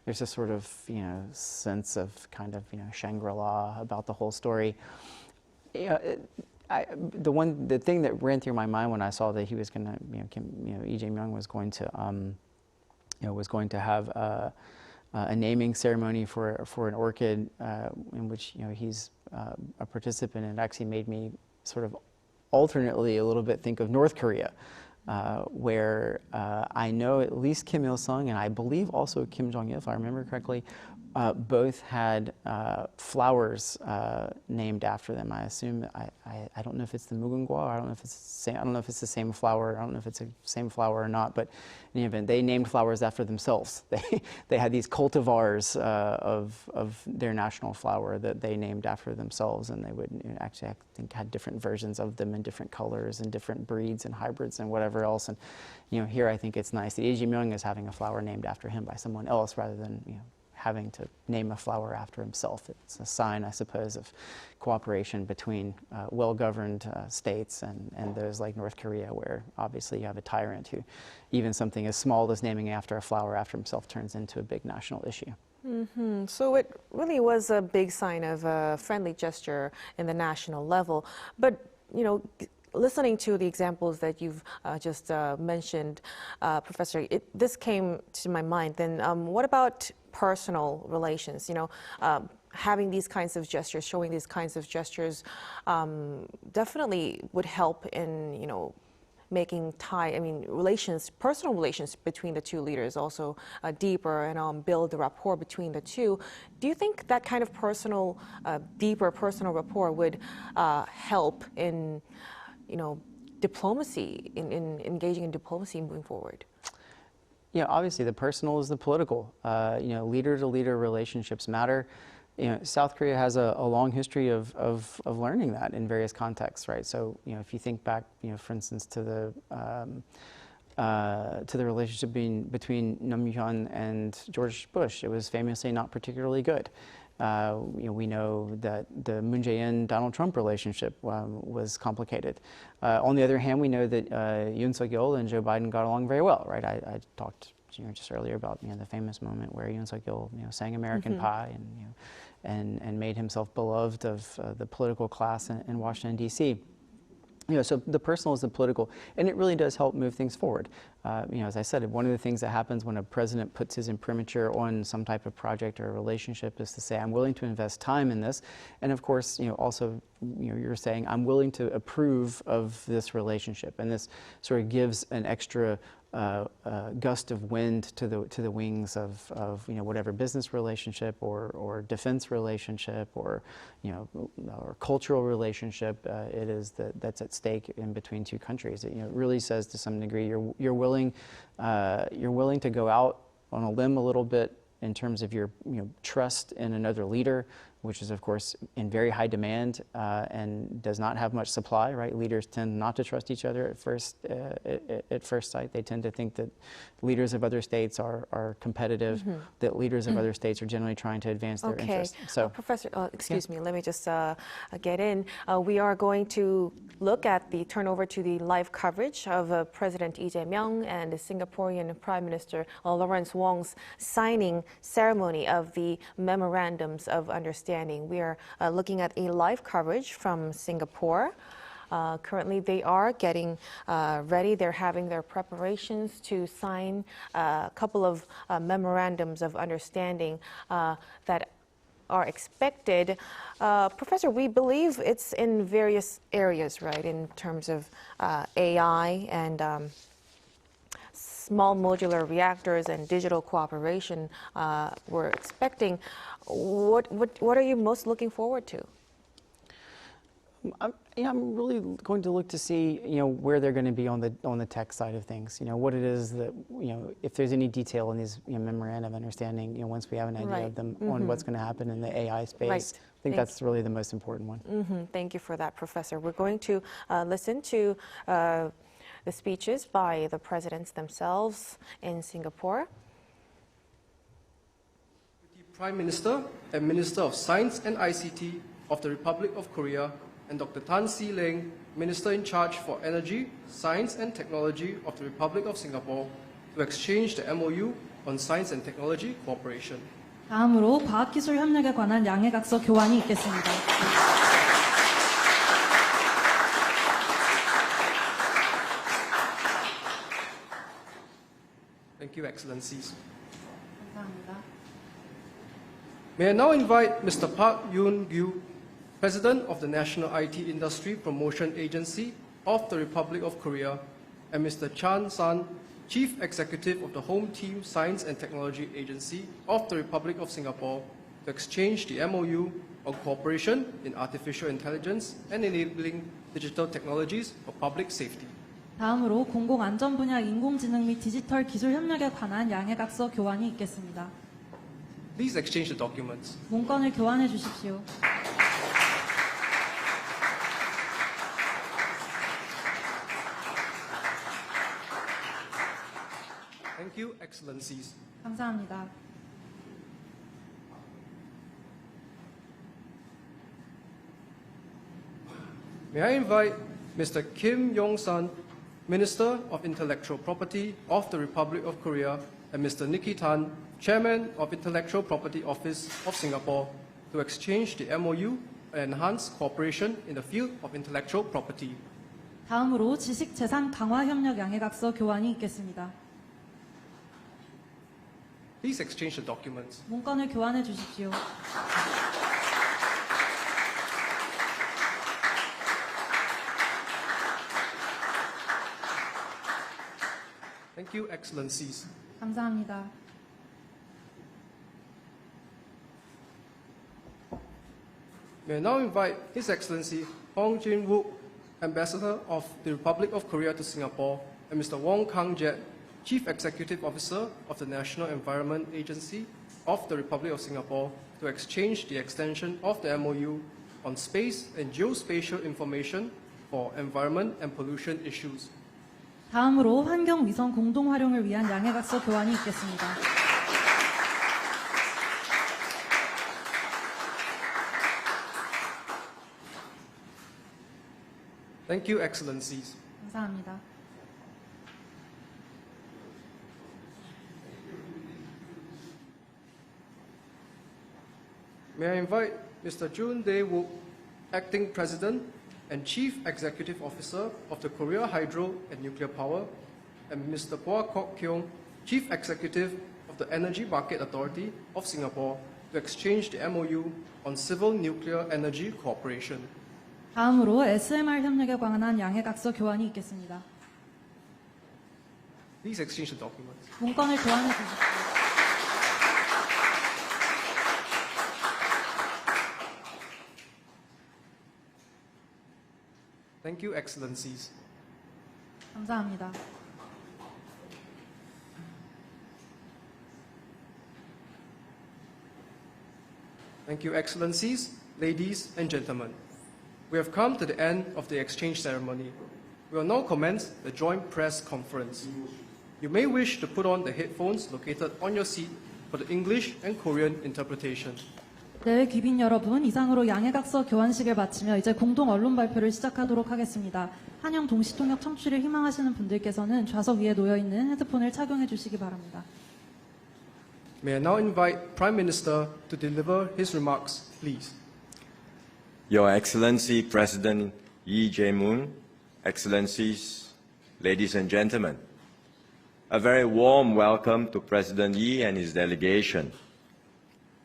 there's a sort of sense of kind of Shangri-La about the whole story. The thing that ran through my mind when I saw that he was going to, Lee Jae-myung was going to have a naming ceremony for an orchid, in which he's a participant, and it actually made me sort of alternately a little bit think of North Korea, where I know at least Kim Il-sung and I believe also Kim Jong-il, if I remember correctly, both had flowers named after them. I assume I don't know if it's the mugunghwa. I don't know if it's the same flower. I don't know if it's the same flower or not. But in any event, they named flowers after themselves. They had these cultivars of their national flower that they named after themselves, and they would actually, I think, had different versions of them in different colors and different breeds and hybrids and whatever else. And here I think it's nice that Lee Jae-myung is having a flower named after him by someone else rather than having to name a flower after himself. It's a sign, I suppose, of cooperation between well-governed states and those like North Korea, where obviously you have a tyrant who even something as small as naming after a flower after himself turns into a big national issue. Mm-hmm. So it really was a big sign of a friendly gesture in the national level. But, listening to the examples that you've just mentioned, Professor, this came to my mind. Then what about personal relations? Having these kinds of gestures, showing these kinds of gestures definitely would help in, making personal relations between the two leaders also deeper and build the rapport between the two. Do you think that kind of deeper personal rapport would help in diplomacy, in engaging in diplomacy moving forward? Obviously the personal is the political. Leader-to-leader relationships matter. South Korea has a long history of learning that in various contexts, right? So, if you think back, for instance, to the relationship between Nam Hyun and George Bush, it was famously not particularly good. We know that the Moon Jae-in-Donald Trump relationship was complicated. On the other hand, we know that Yoon Suk-yeol and Joe Biden got along very well, right? I talked just earlier about the famous moment where Yoon Suk-yeol sang American Pie and made himself beloved of the political class in Washington, D.C. So the personal is the political, and it really does help move things forward. As I said, one of the things that happens when a president puts his imprimatur on some type of project or a relationship is to say, I'm willing to invest time in this. And of course, also, you're saying, I'm willing to approve of this relationship. And this sort of gives an extra gust of wind to the wings of whatever business relationship or defense relationship or cultural relationship it is that's at stake in between two countries. It really says to some degree you're willing to go out on a limb a little bit in terms of your trust in another leader, which is of course in very high demand and does not have much supply, right? Leaders tend not to trust each other at first sight. They tend to think that leaders of other states are competitive, that leaders of other states are generally trying to advance their interests. So, Professor, excuse me, let me just get in. We are going to turn over to the live coverage of President Lee Jae-myung and the Singaporean Prime Minister Lawrence Wong's signing ceremony of the Memorandums of Understanding. We are looking at a live coverage from Singapore. Currently, they are getting ready. They're having their preparations to sign a couple of memorandums of understanding that are expected. Professor, we believe it's in various areas, right, in terms of AI and small modular reactors and digital cooperation we're expecting. What are you most looking forward to? I'm really going to look to see, where they're going to be on the tech side of things. What it is that, if there's any detail in these memorandum of understanding, once we have an idea of them on what's going to happen in the AI space. I think that's really the most important one. Thank you for that, Professor. We're going to listen to the speeches by the presidents themselves in Singapore. The Prime Minister and Minister of Science and ICT of the Republic of Korea, and Dr. Tan See Leng, Minister in charge for Energy, Science and Technology of the Republic of Singapore, to exchange the MOU on science and technology cooperation. 다음으로 과학기술 협력에 관한 양해각서 교환이 있겠습니다. Thank you, Excellencies. 감사합니다. May I now invite Mr. Park Yoon-gyu, President of the National IT Industry Promotion Agency of the Republic of Korea, and Mr. Chan San, Chief Executive of the Home Team Science and Technology Agency of the Republic of Singapore, to exchange the MOU on cooperation in artificial intelligence and enabling digital technologies for public safety. 다음으로 공공안전 분야 인공지능 및 디지털 기술 협력에 관한 양해각서 교환이 있겠습니다. Please exchange the documents. 문건을 교환해 주십시오. Thank you, Excellencies. 감사합니다. May I invite Mr. Kim Yong-sun, Minister of Intellectual Property of the Republic of Korea, and Mr. Nicky Tan, Chairman of Intellectual Property Office of Singapore, to exchange the MOU and enhance cooperation in the field of intellectual property. 다음으로 지식재산 강화 협력 양해각서 교환이 있겠습니다. Please exchange the documents. 문건을 교환해 주십시오. Thank you, Excellencies. 감사합니다. May I now invite His Excellency Hong Jin-wook, Ambassador of the Republic of Korea to Singapore, and Mr. Wong Kang-jet, Chief Executive Officer of the National Environment Agency of the Republic of Singapore, to exchange the extension of the MOU on space and geospatial information for environment and pollution issues. 다음으로 환경 위성 공동 활용을 위한 양해각서 교환이 있겠습니다. Thank you, Excellencies. 감사합니다. May I invite Mr. Jun Dae-wook, Acting President and Chief Executive Officer of the Korea Hydro and Nuclear Power, and Mr. Phua Kok Keong, Chief Executive of the Energy Market Authority of Singapore, to exchange the MOU on civil nuclear energy cooperation. 다음으로 SMR 협력에 관한 양해각서 교환이 있겠습니다. Please exchange the documents. 문건을 교환해 주십시오. Thank you, Excellencies. 감사합니다. Thank you, Excellencies, ladies and gentlemen. We have come to the end of the exchange ceremony. We will now commence the joint press conference. You may wish to put on the headphones located on your seat for the English and Korean interpretation. 대회 귀빈 여러분, 이상으로 양해각서 교환식을 마치며 이제 공동 언론 발표를 시작하도록 하겠습니다. 한영 동시통역 청취를 희망하시는 분들께서는 좌석 위에 놓여 있는 헤드폰을 착용해 주시기 바랍니다. May I now invite Prime Minister to deliver his remarks, please. Your Excellency President Lee Jae-myung, Excellencies, ladies and gentlemen, a very warm welcome to President Lee and his delegation.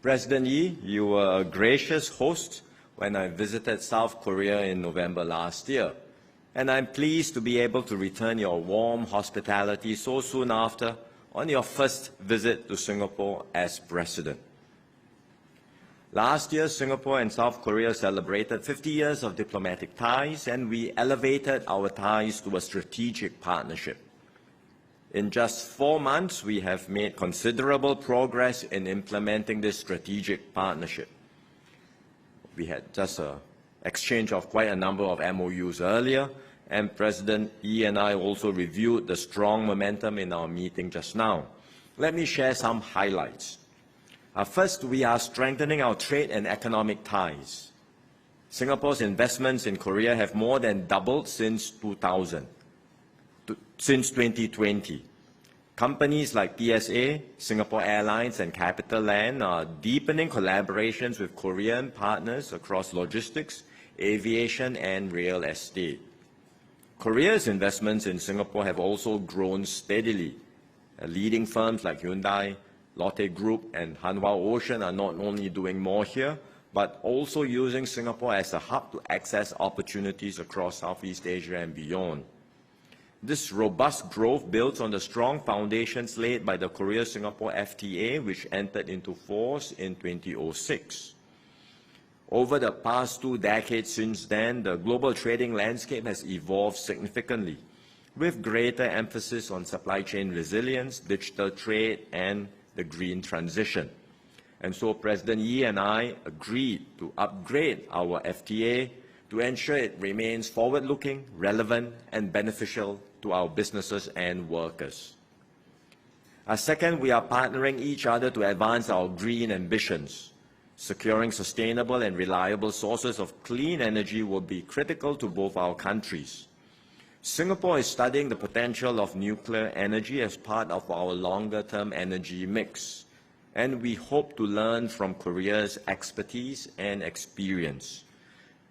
President Lee, you were a gracious host when I visited South Korea in November last year, and I'm pleased to be able to return your warm hospitality so soon after on your first visit to Singapore as President. Last year, Singapore and South Korea celebrated 50 years of diplomatic ties, and we elevated our ties to a strategic partnership. In just 4 months, we have made considerable progress in implementing this strategic partnership. We had just an exchange of quite a number of MOUs earlier, and President Lee and I also reviewed the strong momentum in our meeting just now. Let me share some highlights. First, we are strengthening our trade and economic ties. Singapore's investments in Korea have more than doubled since 2020. Companies like PSA, Singapore Airlines, and CapitaLand are deepening collaborations with Korean partners across logistics, aviation, and real estate. Korea's investments in Singapore have also grown steadily. Leading firms like Hyundai, Lotte Group, and Hanwha Ocean are not only doing more here, but also using Singapore as a hub to access opportunities across Southeast Asia and beyond. This robust growth builds on the strong foundations laid by the Korea-Singapore FTA, which entered into force in 2006. Over the past 2 decades since then, the global trading landscape has evolved significantly, with greater emphasis on supply chain resilience, digital trade, and the green transition. And so President Yi and I agreed to upgrade our FTA to ensure it remains forward-looking, relevant, and beneficial to our businesses and workers. Second, we are partnering each other to advance our green ambitions. Securing sustainable and reliable sources of clean energy will be critical to both our countries. Singapore is studying the potential of nuclear energy as part of our longer-term energy mix, and we hope to learn from Korea's expertise and experience.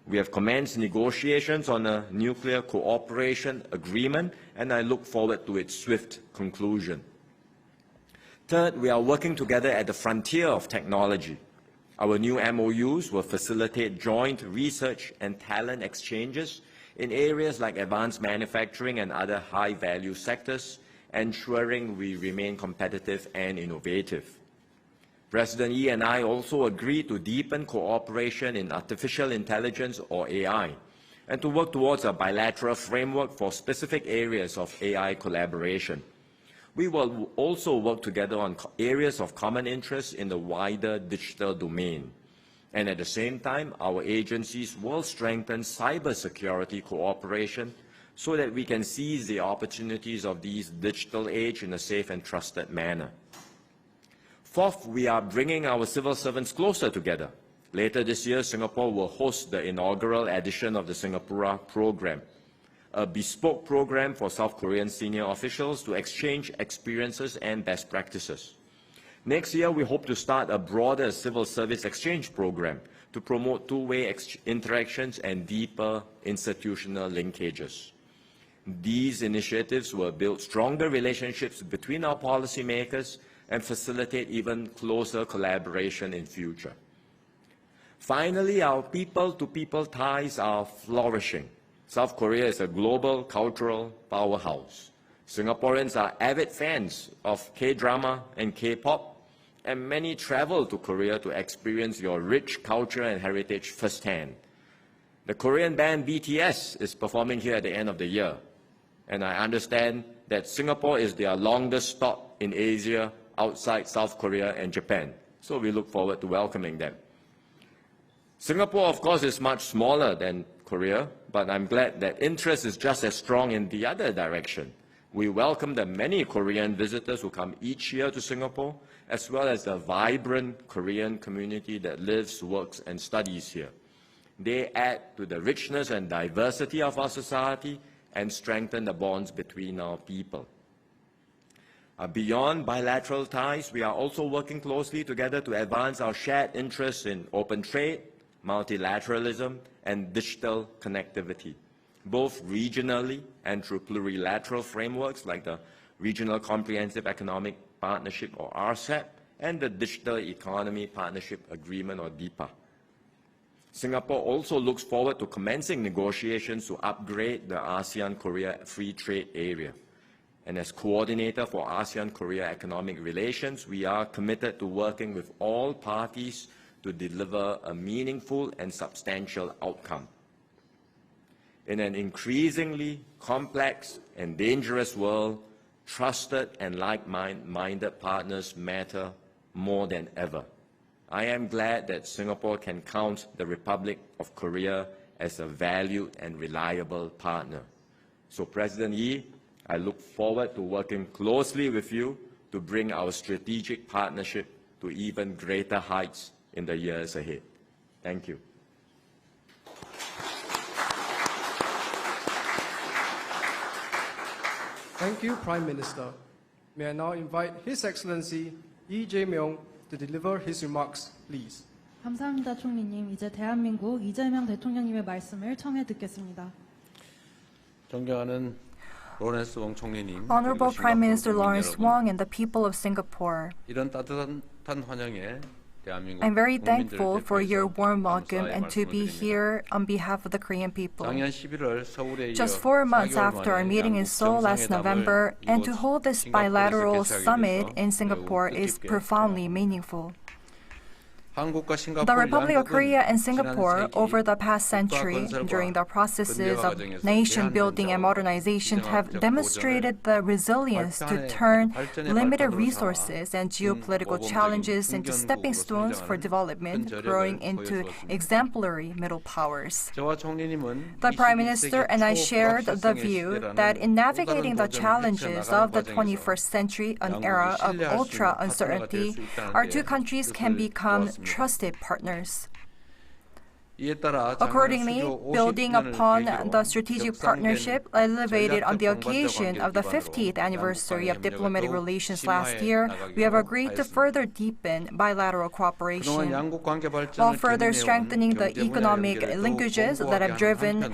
We have commenced negotiations on a nuclear cooperation agreement, and I look forward to its swift conclusion. Third, we are working together at the frontier of technology. Our new MOUs will facilitate joint research and talent exchanges in areas like advanced manufacturing and other high-value sectors, ensuring we remain competitive and innovative. President Yi and I also agreed to deepen cooperation in artificial intelligence, or AI, and to work towards a bilateral framework for specific areas of AI collaboration. We will also work together on areas of common interest in the wider digital domain. And at the same time, our agencies will strengthen cybersecurity cooperation so that we can seize the opportunities of this digital age in a safe and trusted manner. Fourth, we are bringing our civil servants closer together. Later this year, Singapore will host the inaugural edition of the Singapura program, a bespoke program for South Korean senior officials to exchange experiences and best practices. Next year, we hope to start a broader civil service exchange program to promote two-way interactions and deeper institutional linkages. These initiatives will build stronger relationships between our policymakers and facilitate even closer collaboration in future. Finally, our people-to-people ties are flourishing. South Korea is a global cultural powerhouse. Singaporeans are avid fans of K-drama and K-pop, and many travel to Korea to experience your rich culture and heritage firsthand. The Korean band BTS is performing here at the end of the year, and I understand that Singapore is their longest stop in Asia outside South Korea and Japan, so we look forward to welcoming them. Singapore, of course, is much smaller than Korea, but I'm glad that interest is just as strong in the other direction. We welcome the many Korean visitors who come each year to Singapore, as well as the vibrant Korean community that lives, works, and studies here. They add to the richness and diversity of our society and strengthen the bonds between our people. Beyond bilateral ties, we are also working closely together to advance our shared interests in open trade, multilateralism, and digital connectivity, both regionally and through plurilateral frameworks like the Regional Comprehensive Economic Partnership, or RCEP, and the Digital Economy Partnership Agreement, or DIPA. Singapore also looks forward to commencing negotiations to upgrade the ASEAN-Korea Free Trade Area. And as coordinator for ASEAN-Korea economic relations, we are committed to working with all parties to deliver a meaningful and substantial outcome. In an increasingly complex and dangerous world, trusted and like-minded partners matter more than ever. I am glad that Singapore can count the Republic of Korea as a valued and reliable partner. So, President Yi, I look forward to working closely with you to bring our strategic partnership to even greater heights in the years ahead. Thank you. Thank you, Prime Minister. May I now invite His Excellency Lee Jae-myung to deliver his remarks, please. 감사합니다, 총리님. 이제 대한민국 이재명 대통령님의 말씀을 청해 듣겠습니다. 존경하는 로렌스 웡 총리님, Honorable Prime Minister Lawrence Wong and the people of Singapore, 이런 따뜻한 환영에 대한민국 I'm very 국민들을 thankful for your 대표해서 warm welcome 감사의 and to be 말씀을 드립니다. here on behalf of the Korean people. 작년 11월 서울에 Just 이어 4 months 4개월 after our 만에 meeting in 양국 Seoul last 정상회담을 November, and to hold this 싱가포르에서 bilateral 개최하게 summit 돼서 in 매우 Singapore is 뜻깊게 profoundly meaningful. 한국과 싱가포르 The Republic of 양국은 Korea and 지난 Singapore, 세기 over the past 국가 century, 건설과 during the processes 근대화 of 과정에서 nation 제한된 building and 자원, modernization, have 비정학적 demonstrated the resilience to turn limited resources and geopolitical challenges into stepping stones for development, growing into exemplary middle powers. 저와 총리님은 The Prime Minister and I 21세기 shared the 초불확실성의 view 시대라는 that in 또 navigating 다른 the 도전을 challenges 헤쳐나가는 of the 과정에서 21st century, an 양국이 era of 신뢰할 수 ultra 있는 파트너가 될 uncertainty, 수 있다는 our 데 two countries can 뜻을 become 모았습니다. trusted partners. 이에 따라 Accordingly, building upon the strategic partnership elevated on the occasion of the 50th anniversary of diplomatic relations last year, we have agreed to further deepen bilateral cooperation. While further strengthening the economic linkages that have driven,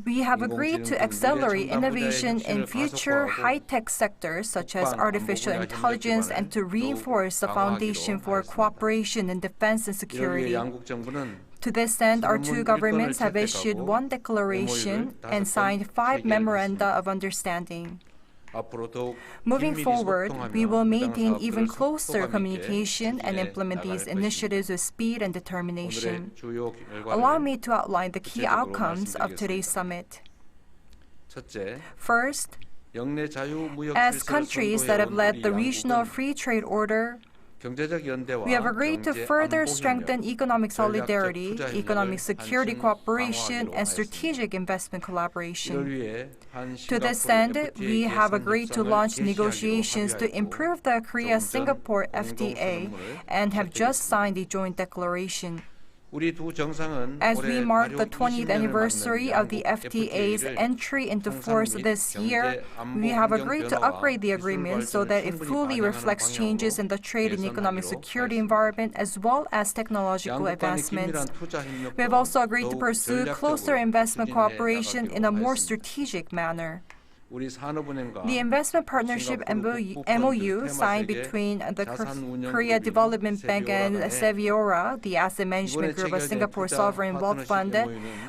we have agreed to accelerate innovation in future high-tech sectors such as artificial intelligence and to reinforce the foundation for cooperation in defense and security. To this end, our two governments have issued 1 declaration and signed 5 memoranda of understanding. Moving forward, we will maintain even closer communication and implement these initiatives with speed and determination. Allow me to outline the key outcomes of today's summit. First, as countries that have led the regional free trade order, we have agreed to further strengthen economic solidarity, economic security cooperation, and strategic investment collaboration. To this end, we have agreed to launch negotiations to improve the Korea-Singapore FTA and have just signed a joint declaration. As we mark the 20th anniversary of the FTA's entry into force this year, we have agreed to upgrade the agreement so that it fully reflects changes in the trade and economic security environment as well as technological advancements. We have also agreed to pursue closer investment cooperation in a more strategic manner. The investment partnership MOU signed between the Korea Development Bank and Seviora, the asset management group of Singapore Sovereign Wealth Fund,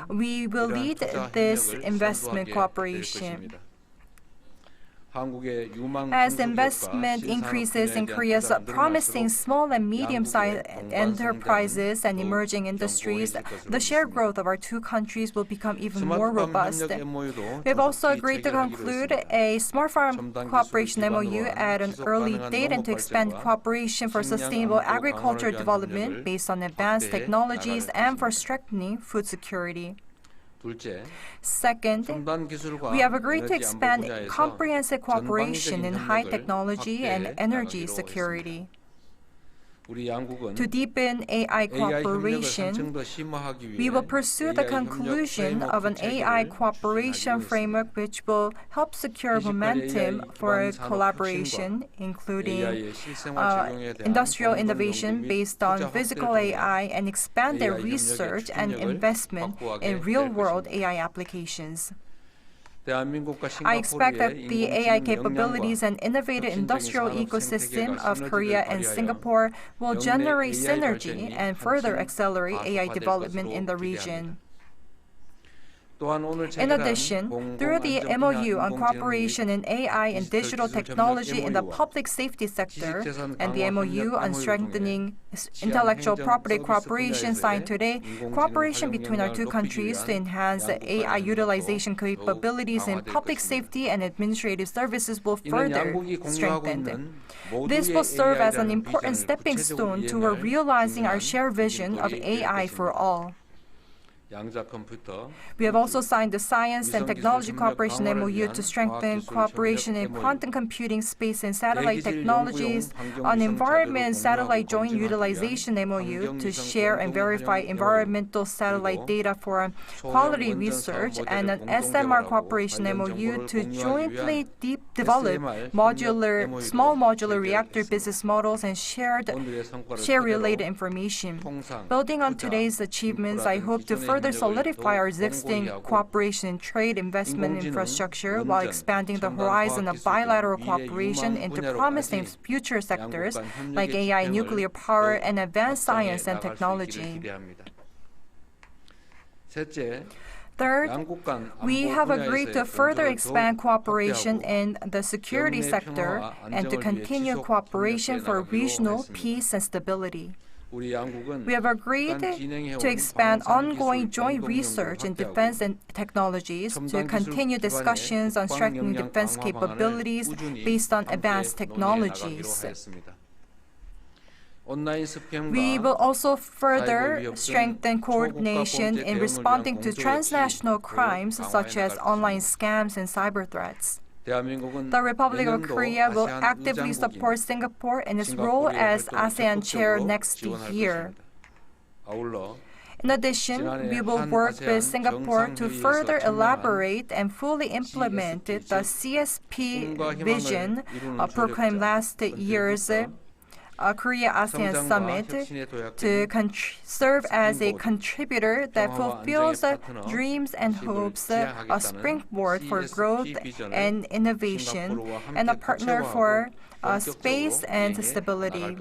we will lead this investment cooperation. As investment increases in Korea's promising small and medium-sized enterprises and emerging industries, the shared growth of our two countries will become even more robust. We have also agreed to conclude a Smart Farm Cooperation MOU at an early date and to expand cooperation for sustainable agricultural development based on advanced technologies and for strengthening food security. Second, we have agreed to expand comprehensive cooperation in high technology and energy security. To deepen AI cooperation, we will pursue the conclusion of an AI cooperation framework which will help secure momentum for collaboration, including industrial innovation based on physical AI and expanded research and investment in real-world AI applications. I expect that the AI capabilities and innovative industrial ecosystem of Korea and Singapore will generate synergy and further accelerate AI development in the region. In addition, through the MOU on cooperation in AI and digital technology in the public safety sector and the MOU on strengthening intellectual property cooperation signed today, cooperation between our two countries to enhance AI utilization capabilities in public safety and administrative services will further strengthen. This will serve as an important stepping stone toward realizing our shared vision of AI for all. We have also signed the Science and Technology Cooperation MOU to strengthen cooperation in quantum computing, space and satellite technologies, on Environment and Satellite Joint Utilization MOU to share and verify environmental satellite data for quality research, and an SMR Cooperation MOU to jointly develop small modular reactor business models and share related information. Building on today's achievements, I hope to further solidify our existing cooperation in trade, investment, infrastructure, while expanding the horizon of bilateral cooperation into promising future sectors like AI, nuclear power, and advanced science and technology. Third, we have agreed to further expand cooperation in the security sector and to continue cooperation for regional peace and stability. We have agreed to expand ongoing joint research in defense and technologies, to continue discussions on strengthening defense capabilities based on advanced technologies. We will also further strengthen coordination in responding to transnational crimes such as online scams and cyber threats. The Republic of Korea will actively support Singapore in its role as ASEAN chair next year. In addition, we will work with Singapore to further elaborate and fully implement the CSP vision proclaimed last year's Korea-ASEAN Summit to serve as a contributor that fulfills dreams and hopes, a springboard for growth and innovation, and a partner for space and stability.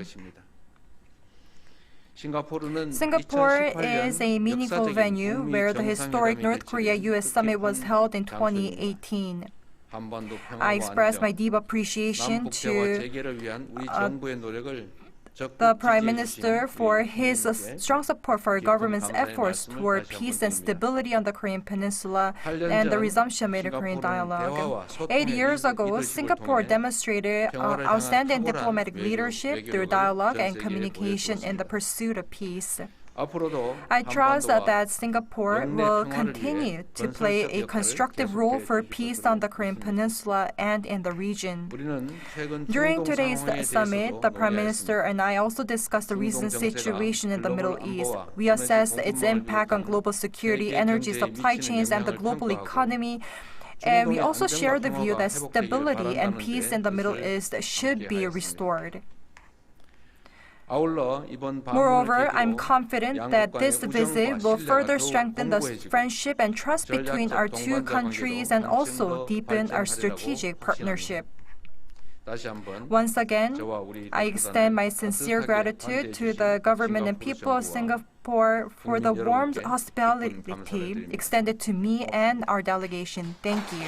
Singapore is a meaningful venue where the historic North Korea-US Summit was held in 2018. I express my deep appreciation to the Prime Minister for his strong support for our government's efforts toward peace and stability on the Korean Peninsula and the resumption of Korean dialogue. 8 years ago, Singapore demonstrated outstanding diplomatic leadership through dialogue and communication in the pursuit of peace. I trust that Singapore will continue to play a constructive role for peace on the Korean Peninsula and in the region. During today's summit, the Prime Minister and I also discussed the recent situation in the Middle East. We assessed its impact on global security, energy supply chains, and the global economy. And we also share the view that stability and peace in the Middle East should be restored. Moreover, I'm confident that this visit will further strengthen the friendship and trust between our two countries and also deepen our strategic partnership. Once again, I extend my sincere gratitude to the government and people of Singapore for the warm hospitality extended to me and our delegation. Thank you.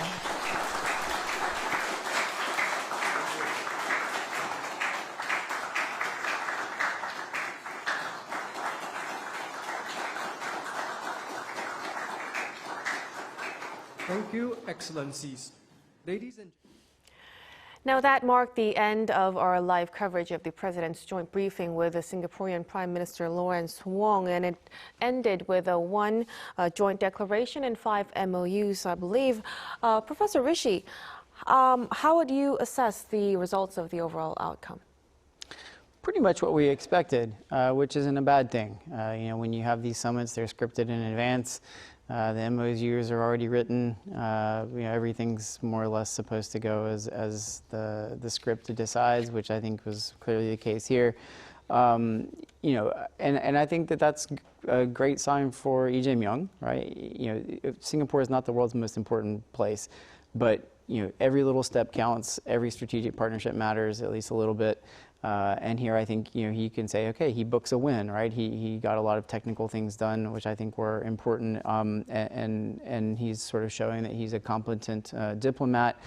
Thank you, Excellencies. Ladies and Now that marked the end of our live coverage of the President's joint briefing with the Singaporean Prime Minister Lawrence Wong, and it ended with one joint declaration and 5 MOUs, I believe. Professor Rishi, how would you assess the results of the overall outcome? Pretty much what we expected, which isn't a bad thing. When you have these summits, they're scripted in advance. The MOUs are already written. Everything's more or less supposed to go as the script decides, which I think was clearly the case here. And I think that's a great sign for Lee Jae-myung, right? Singapore is not the world's most important place, but every little step counts. Every strategic partnership matters at least a little bit. And here I think he can say, okay, he books a win, right? He got a lot of technical things done, which I think were important, and he's sort of showing that he's a competent diplomat.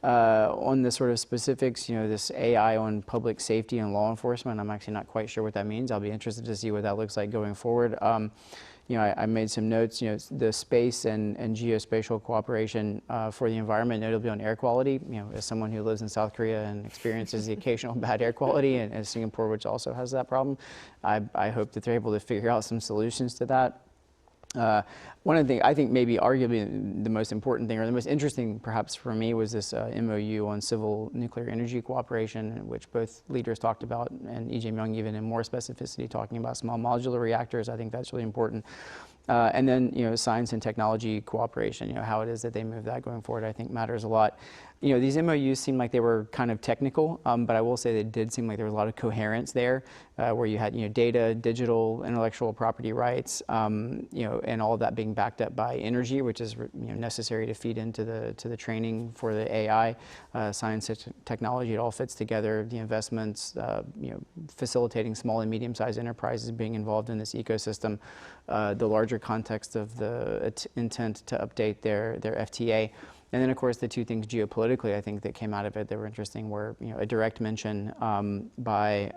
On the sort of specifics, this AI on public safety and law enforcement, I'm actually not quite sure what that means. I'll be interested to see what that looks like going forward. I made some notes, the space and geospatial cooperation for the environment, notably on air quality. As someone who lives in South Korea and experiences the occasional bad air quality, and as Singapore, which also has that problem, I hope that they're able to figure out some solutions to that. One of the things, I think maybe arguably the most important thing, or the most interesting perhaps for me, was this MOU on civil nuclear energy cooperation, which both leaders talked about, and Lee Jae-myung even in more specificity talking about small modular reactors. I think that's really important. And then, science and technology cooperation, how it is that they move that going forward, I think matters a lot. These MOUs seem like they were kind of technical, but I will say they did seem like there was a lot of coherence there, where you had, data, digital, intellectual property rights, and all of that being backed up by energy, which is, necessary to feed into the training for the AI, science and technology. It all fits together. The investments, facilitating small and medium-sized enterprises being involved in this ecosystem, the larger context of the intent to update their FTA. And then, of course, the two things geopolitically, I think, that came out of it that were interesting were, a direct mention by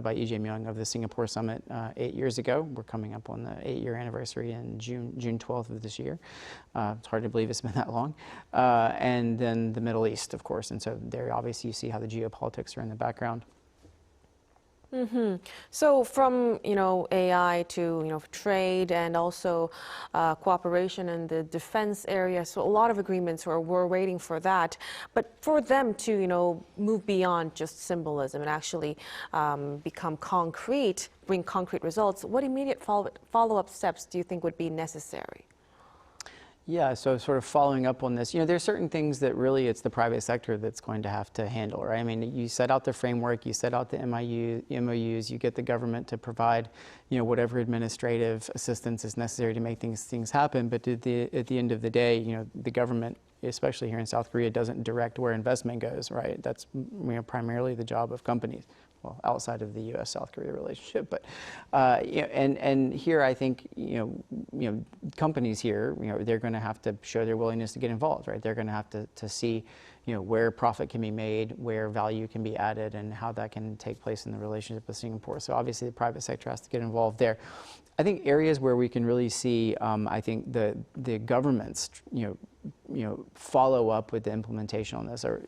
Lee Jae-myung of the Singapore summit 8 years ago. We're coming up on the 8-year anniversary in June 12th of this year. It's hard to believe it's been that long. And then the Middle East, of course. And so there, obviously, you see how the geopolitics are in the background. Mm-hmm. So from, AI to, trade and also cooperation in the defense area, so a lot of agreements we're waiting for that. But for them to, move beyond just symbolism and actually become concrete, bring concrete results, what immediate follow-up steps do you think would be necessary? Yeah, so sort of following up on this, there's certain things that really it's the private sector that's going to have to handle, right? I mean, you set out the framework, you set out the MOUs, you get the government to provide, whatever administrative assistance is necessary to make things happen. But at the end of the day, the government, especially here in South Korea, doesn't direct where investment goes, right? That's primarily the job of companies. well, outside of the U.S.-South Korea relationship. But and here I think companies here, they're going to have to show their willingness to get involved, right? They're going to have to see where profit can be made, where value can be added, and how that can take place in the relationship with Singapore. So obviously the private sector has to get involved there. I think areas where we can really see, I think the governments, follow up with the implementation on this are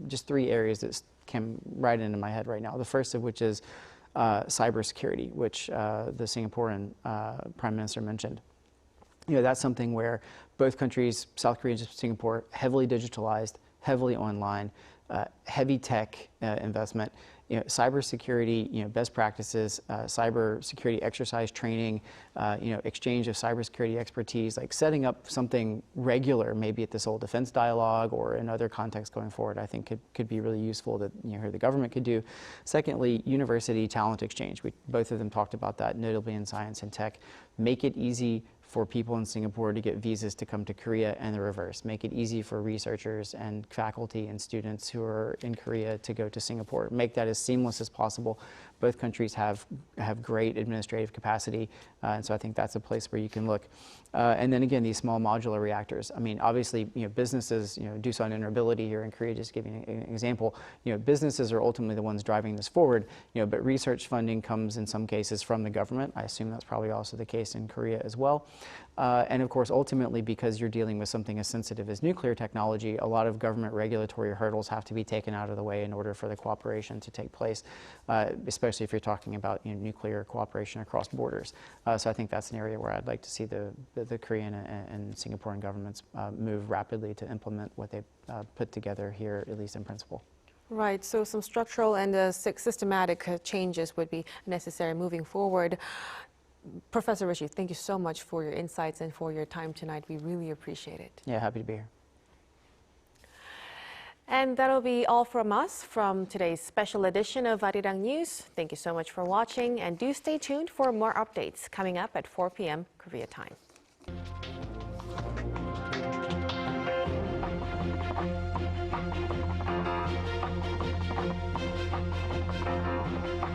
just 3 areas that came right into my head right now. The first of which is cybersecurity, which the Singaporean Prime Minister mentioned. That's something where both countries, South Korea and Singapore, heavily digitalized, heavily online, heavy tech investment. Cybersecurity, best practices, cybersecurity exercise training, exchange of cybersecurity expertise, like setting up something regular, maybe at the Seoul Defense Dialogue or in other contexts going forward, I think could be really useful that the government could do. Secondly, university talent exchange. Both of them talked about that, notably in science and tech. Make it easy for people in Singapore to get visas to come to Korea and the reverse. Make it easy for researchers and faculty and students who are in Korea to go to Singapore. Make that as seamless as possible. Both countries have great administrative capacity, and so I think that's a place where you can look. And then again, these small modular reactors. I mean, obviously, businesses, Doosan Interoperability here in Korea, just giving an example, businesses are ultimately the ones driving this forward, but research funding comes in some cases from the government. I assume that's probably also the case in Korea as well. And of course, ultimately, because you're dealing with something as sensitive as nuclear technology, a lot of government regulatory hurdles have to be taken out of the way in order for the cooperation to take place, especially if you're talking about nuclear cooperation across borders. So I think that's an area where I'd like to see the Korean and Singaporean governments move rapidly to implement what they put together here, at least in principle. Right, so some structural and systematic changes would be necessary moving forward. Professor Rishi, thank you so much for your insights and for your time tonight. We really appreciate it. Yeah, happy to be here. And that'll be all from us from today's special edition of Arirang News. Thank you so much for watching, and do stay tuned for more updates coming up at 4 p.m. Korea time.